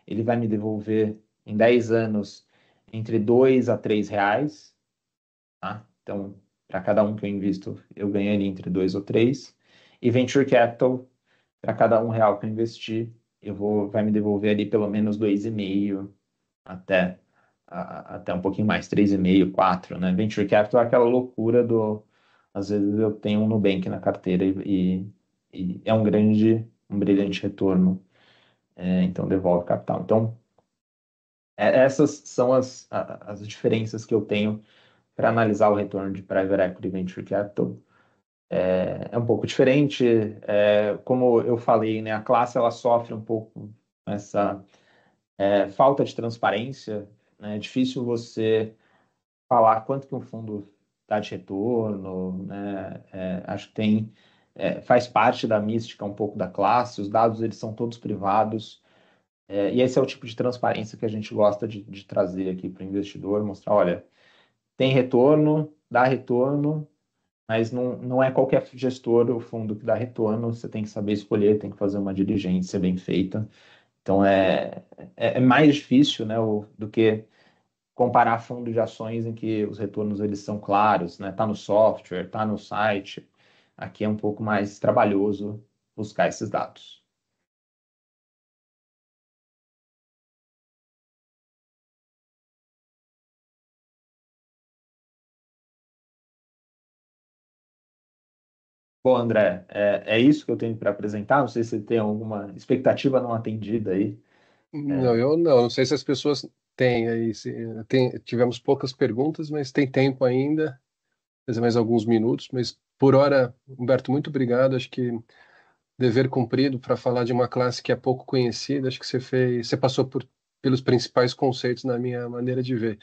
ele vai me devolver em 10 anos entre R$2 a R$3. Tá? Então, para cada um que eu invisto, eu ganho ali entre 2 ou 3. E Venture Capital, para cada R$1 que eu investir, vai me devolver ali pelo menos 2,5 até um pouquinho mais, 3,5, 4, né? Venture Capital é aquela loucura às vezes eu tenho um Nubank na carteira e é um brilhante retorno, então devolve capital. Então, essas são as diferenças que eu tenho para analisar o retorno de Private Equity e Venture Capital. É um pouco diferente, como eu falei, né, a classe ela sofre um pouco essa falta de transparência, né? É difícil você falar quanto que um fundo dá de retorno, né? Acho que faz parte da mística um pouco da classe, os dados eles são todos privados, e esse é o tipo de transparência que a gente gosta de trazer aqui para o investidor, mostrar, olha, tem retorno, dá retorno, mas não é qualquer gestor o fundo que dá retorno, você tem que saber escolher, tem que fazer uma diligência bem feita. Então, é mais difícil, né, do que comparar fundos de ações em que os retornos eles são claros, né? Tá no software, tá no site. Aqui é um pouco mais trabalhoso buscar esses dados. Bom, André, é isso que eu tenho para apresentar. Não sei se você tem alguma expectativa não atendida aí. Não, eu não sei se as pessoas têm aí. Tivemos poucas perguntas, mas tem tempo ainda, mais alguns minutos. Mas por hora, Humberto, muito obrigado. Acho que dever cumprido para falar de uma classe que é pouco conhecida. Acho que você passou pelos principais conceitos na minha maneira de ver.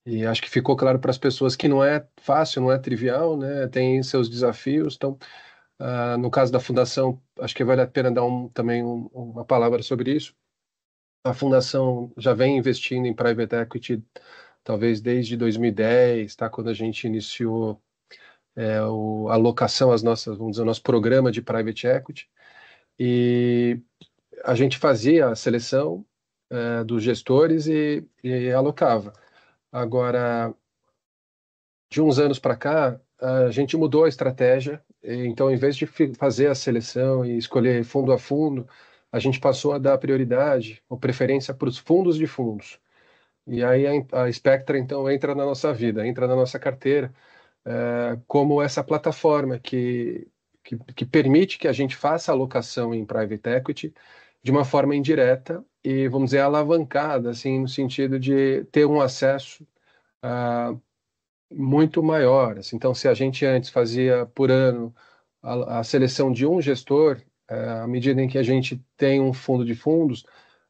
E acho que ficou claro para as pessoas que não é fácil, não é trivial, né? Tem seus desafios. Então, no caso da fundação, acho que vale a pena dar também uma palavra sobre isso. A fundação já vem investindo em private equity, talvez desde 2010, tá? Quando a gente iniciou a alocação às nossas, vamos dizer, o nosso programa de private equity. E a gente fazia a seleção dos gestores e alocava. Agora, de uns anos para cá, a gente mudou a estratégia. Então, em vez de fazer a seleção e escolher fundo a fundo, a gente passou a dar prioridade ou preferência para os fundos de fundos. E aí a Spectra, então, entra na nossa vida, entra na nossa carteira, como essa plataforma que permite que a gente faça alocação em private equity de uma forma indireta e, vamos dizer, alavancada, assim, no sentido de ter um acesso muito maior. Assim. Então, se a gente antes fazia por ano a seleção de um gestor, à medida em que a gente tem um fundo de fundos,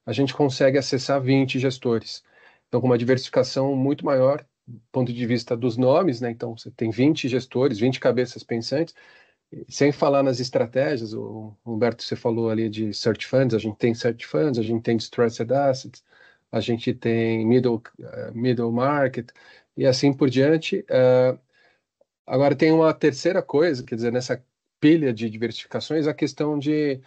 a gente consegue acessar 20 gestores. então com uma diversificação muito maior do ponto de vista dos nomes, né? Então você tem 20 gestores, 20 cabeças pensantes, sem falar nas estratégias. O Humberto, você falou ali de search funds, a gente tem search funds, a gente tem distressed assets, a gente tem middle market e assim por diante. Agora tem uma terceira coisa, quer dizer, nessa pilha de diversificações, a questão de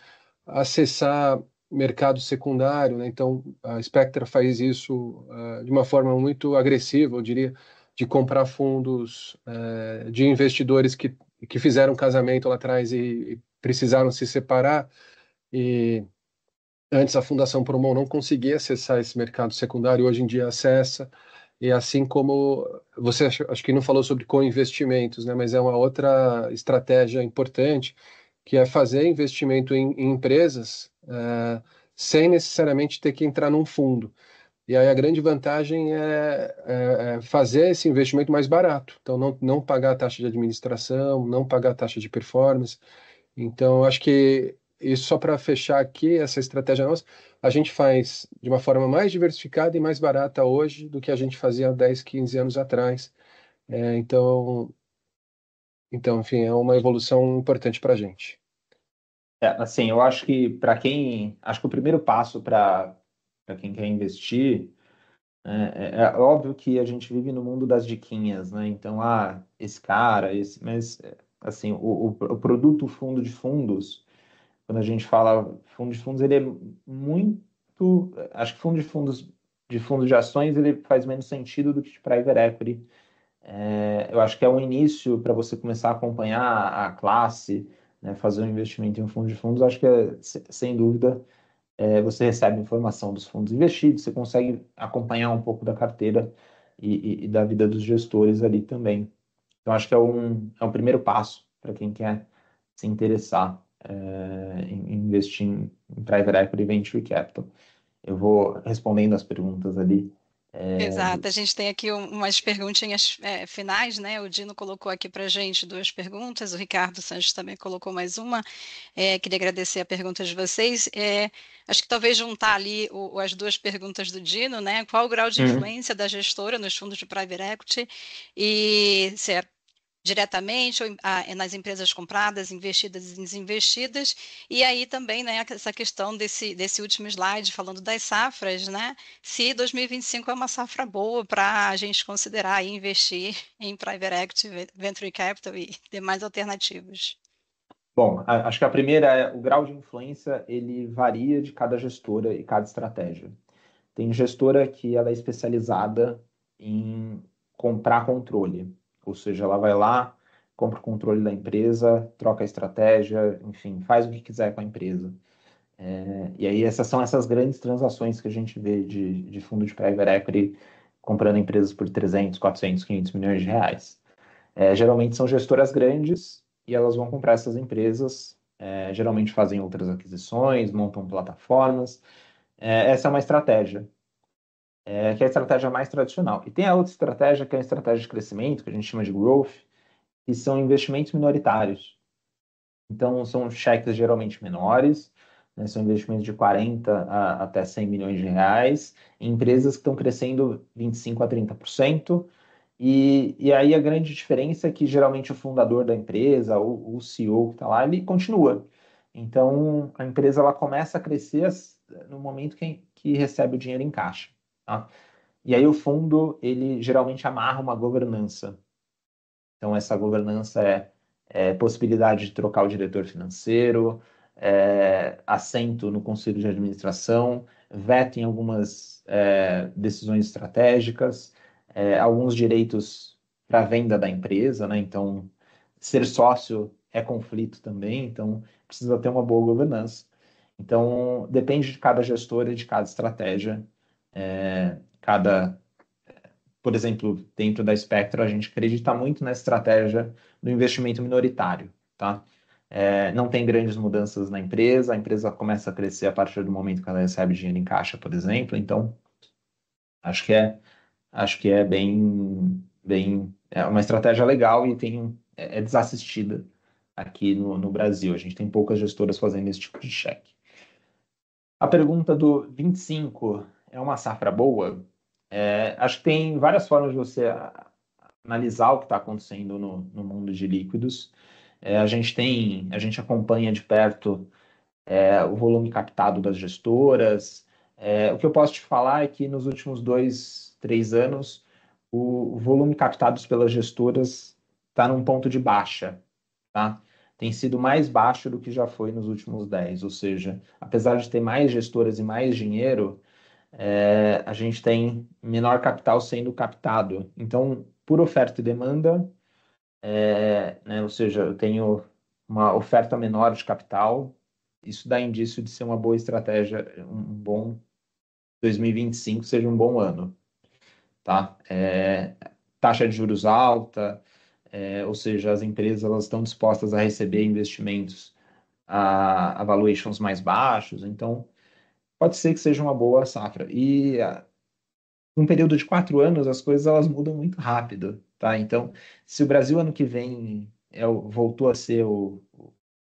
acessar mercado secundário, né? Então, a Spectra faz isso de uma forma muito agressiva, eu diria, de comprar fundos de investidores que fizeram casamento lá atrás e precisaram se separar, e antes a Fundação Promon não conseguia acessar esse mercado secundário, hoje em dia acessa. E assim como você acho que não falou sobre co-investimentos, né? Mas é uma outra estratégia importante, que é fazer investimento em empresas sem necessariamente ter que entrar num fundo. E aí a grande vantagem é fazer esse investimento mais barato. Então, não pagar a taxa de administração, não pagar a taxa de performance. Então, acho que isso, só para fechar aqui, essa estratégia nossa, a gente faz de uma forma mais diversificada e mais barata hoje do que a gente fazia há 10, 15 anos atrás. Então, enfim, é uma evolução importante para a gente. Assim, eu acho que acho que o primeiro passo para quem quer investir, é óbvio que a gente vive no mundo das diquinhas, né? Então, esse cara, mas assim, o produto fundo de fundos, quando a gente fala fundo de fundos, ele é muito, acho que fundo de ações, ele faz menos sentido do que de private equity. Eu acho que é um início para você começar a acompanhar a classe, né, fazer um investimento em um fundo de fundos. Acho que, sem dúvida, você recebe informação dos fundos investidos, você consegue acompanhar um pouco da carteira e da vida dos gestores ali também. Então, acho que é um primeiro passo para quem quer se interessar em investir em private equity e venture capital. Eu vou respondendo as perguntas ali. Exato, a gente tem aqui umas perguntinhas finais, né? O Dino colocou aqui para gente 2 perguntas, o Ricardo Sanches também colocou mais uma. Queria agradecer a pergunta de vocês. Acho que talvez juntar ali as 2 perguntas do Dino, né? Qual o grau de influência da gestora nos fundos de private equity e se é diretamente ou nas empresas compradas, investidas e desinvestidas, e aí também, né, essa questão desse último slide falando das safras, né, se 2025 é uma safra boa para a gente considerar e investir em private equity, venture capital e demais alternativas. Bom, acho que a primeira é o grau de influência, ele varia de cada gestora e cada estratégia. Tem gestora que ela é especializada em comprar controle, ou seja, ela vai lá, compra o controle da empresa, troca a estratégia, enfim, faz o que quiser com a empresa. E aí essas são essas grandes transações que a gente vê de fundo de private equity comprando empresas por 300, 400, 500 milhões de reais. Geralmente são gestoras grandes e elas vão comprar essas empresas, geralmente fazem outras aquisições, montam plataformas. Essa é uma estratégia, que é a estratégia mais tradicional. E tem a outra estratégia, que é a estratégia de crescimento, que a gente chama de growth, que são investimentos minoritários. Então, são cheques geralmente menores, né, são investimentos de 40 até 100 milhões de reais, em empresas que estão crescendo 25 a 30%. E aí a grande diferença é que geralmente o fundador da empresa, o CEO que está lá, ele continua. Então, a empresa ela começa a crescer no momento que recebe o dinheiro em caixa. Tá? E aí o fundo, ele geralmente amarra uma governança. Então, essa governança é possibilidade de trocar o diretor financeiro, assento no conselho de administração, veto em algumas decisões estratégicas, alguns direitos para a venda da empresa, né? Então, ser sócio é conflito também, então precisa ter uma boa governança. Então, depende de cada gestor e de cada estratégia, por exemplo, dentro da Spectra, a gente acredita muito na estratégia do investimento minoritário, tá? Não tem grandes mudanças na empresa, a empresa começa a crescer a partir do momento que ela recebe dinheiro em caixa, por exemplo, então acho que é uma estratégia legal e é desassistida aqui no Brasil. A gente tem poucas gestoras fazendo esse tipo de cheque. A pergunta do 25 é uma safra boa? Acho que tem várias formas de você analisar o que está acontecendo no mundo de líquidos. A gente acompanha de perto o volume captado das gestoras. O que eu posso te falar é que nos últimos 2, 3 anos, o volume captado pelas gestoras está num ponto de baixa, tá? Tem sido mais baixo do que já foi nos últimos 10, ou seja, apesar de ter mais gestoras e mais dinheiro, a gente tem menor capital sendo captado. Então, por oferta e demanda, né, ou seja, eu tenho uma oferta menor de capital, isso dá indício de ser uma boa estratégia, um bom 2025 seja um bom ano, tá? Taxa de juros alta, ou seja, as empresas elas estão dispostas a receber investimentos a valuations mais baixos, então pode ser que seja uma boa safra. E num período de 4 anos, as coisas elas mudam muito rápido, tá? Então, se o Brasil ano que vem voltou a ser o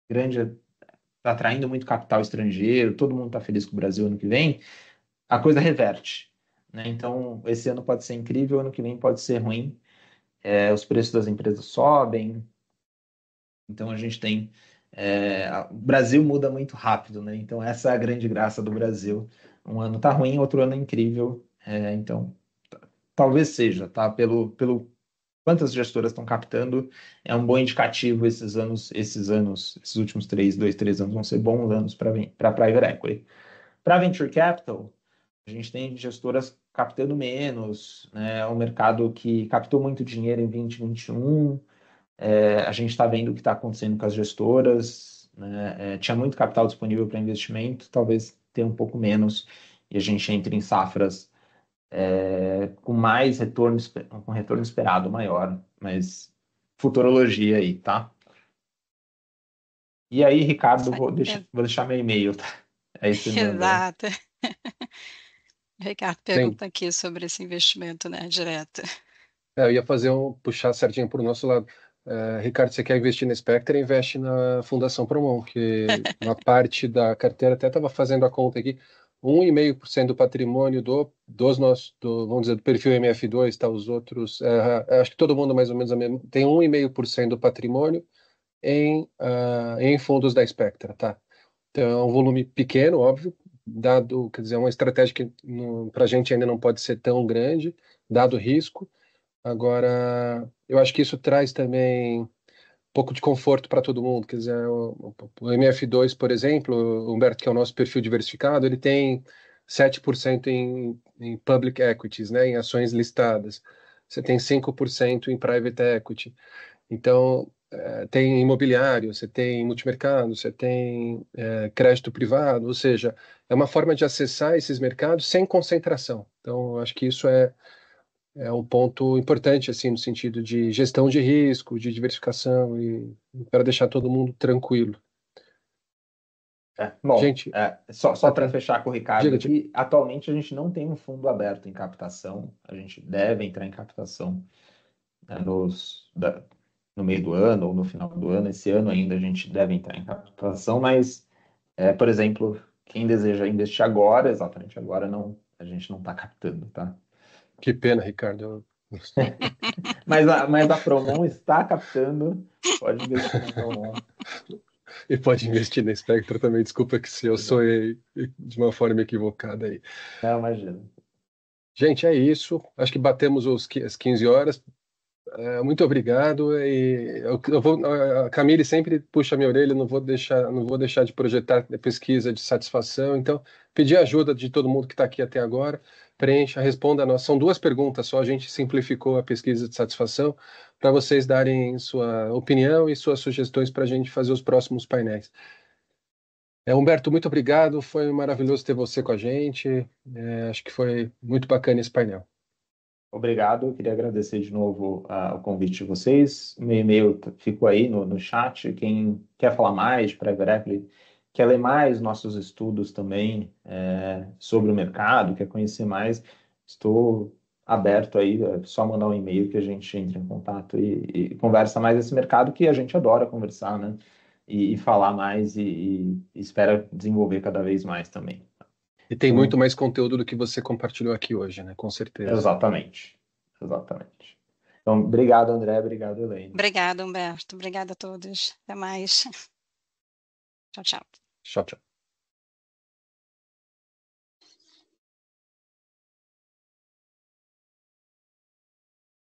grande, está atraindo muito capital estrangeiro, todo mundo está feliz com o Brasil ano que vem, a coisa reverte, né? Então, esse ano pode ser incrível, ano que vem pode ser ruim. Os preços das empresas sobem, então a gente tem o Brasil muda muito rápido, né? Então essa é a grande graça do Brasil. Um ano tá ruim, outro ano é incrível. Então talvez seja, tá? Pelo quantas gestoras estão captando, é um bom indicativo esses últimos 3 anos vão ser bons anos para private equity. Para venture capital, a gente tem gestoras captando menos, né? É um mercado que captou muito dinheiro em 2021. A gente está vendo o que está acontecendo com as gestoras, né? Tinha muito capital disponível para investimento, talvez tenha um pouco menos, e a gente entre em safras com mais retorno, com retorno esperado maior, mas futurologia aí, tá? E aí, Ricardo, vou deixar meu e-mail, tá? Aí você manda. Exato. O Ricardo Sim. pergunta aqui sobre esse investimento, né, direto. Eu ia puxar certinho para o nosso lado. Ricardo, você quer investir na Spectre, investe na Fundação Promon, que uma parte da carteira, até estava fazendo a conta aqui, 1,5% do patrimônio vamos dizer, do perfil MF2, tá, os outros, acho que todo mundo mais ou menos tem 1,5% do patrimônio em fundos da Spectra, tá? Então, é um volume pequeno, óbvio, dado, quer dizer, é uma estratégia que para a gente ainda não pode ser tão grande, dado o risco. Agora, eu acho que isso traz também um pouco de conforto para todo mundo. Quer dizer, o MF2, por exemplo, o Humberto, que é o nosso perfil diversificado, ele tem 7% em public equities, né, em ações listadas. Você tem 5% em private equity. Então, tem imobiliário, você tem multimercado, você tem crédito privado, ou seja, é uma forma de acessar esses mercados sem concentração. Então, eu acho que isso é um ponto importante, assim, no sentido de gestão de risco, de diversificação e para deixar todo mundo tranquilo. Bom, Gente, só para fechar com o Ricardo diga, aqui, atualmente a gente não tem um fundo aberto em captação, a gente deve entrar em captação, né, no meio do ano ou no final do ano. Esse ano ainda a gente deve entrar em captação, mas, por exemplo, quem deseja investir agora, exatamente agora, não, a gente não está captando, tá? que pena, Ricardo. Mas a Promon está captando, pode investir na Promon. E pode investir na Spectra também. Desculpa que se eu sonhei de uma forma equivocada aí. Não, imagina. Gente, é isso. Acho que batemos as 15 horas. Muito obrigado. E a Camille sempre puxa minha orelha, não vou deixar de projetar pesquisa de satisfação. Então, pedir ajuda de todo mundo que está aqui até agora. Preencha, responda a nós. São 2 perguntas só, a gente simplificou a pesquisa de satisfação para vocês darem sua opinião e suas sugestões para a gente fazer os próximos painéis. Humberto, muito obrigado. Foi maravilhoso ter você com a gente. Acho que foi muito bacana esse painel. Obrigado, eu queria agradecer de novo o convite de vocês. Meu e-mail ficou aí no chat. Quem quer falar mais de Private Equity, quer ler mais nossos estudos também sobre o mercado, quer conhecer mais, estou aberto aí. É só mandar um e-mail que a gente entra em contato e conversa mais esse mercado que a gente adora conversar, né? E falar mais e espera desenvolver cada vez mais também. E tem muito mais conteúdo do que você compartilhou aqui hoje, né? Com certeza. Exatamente. Exatamente. Então, obrigado, André. Obrigado, Elaine. Obrigada, Humberto. Obrigada a todos. Até mais. Tchau, tchau. Tchau, tchau.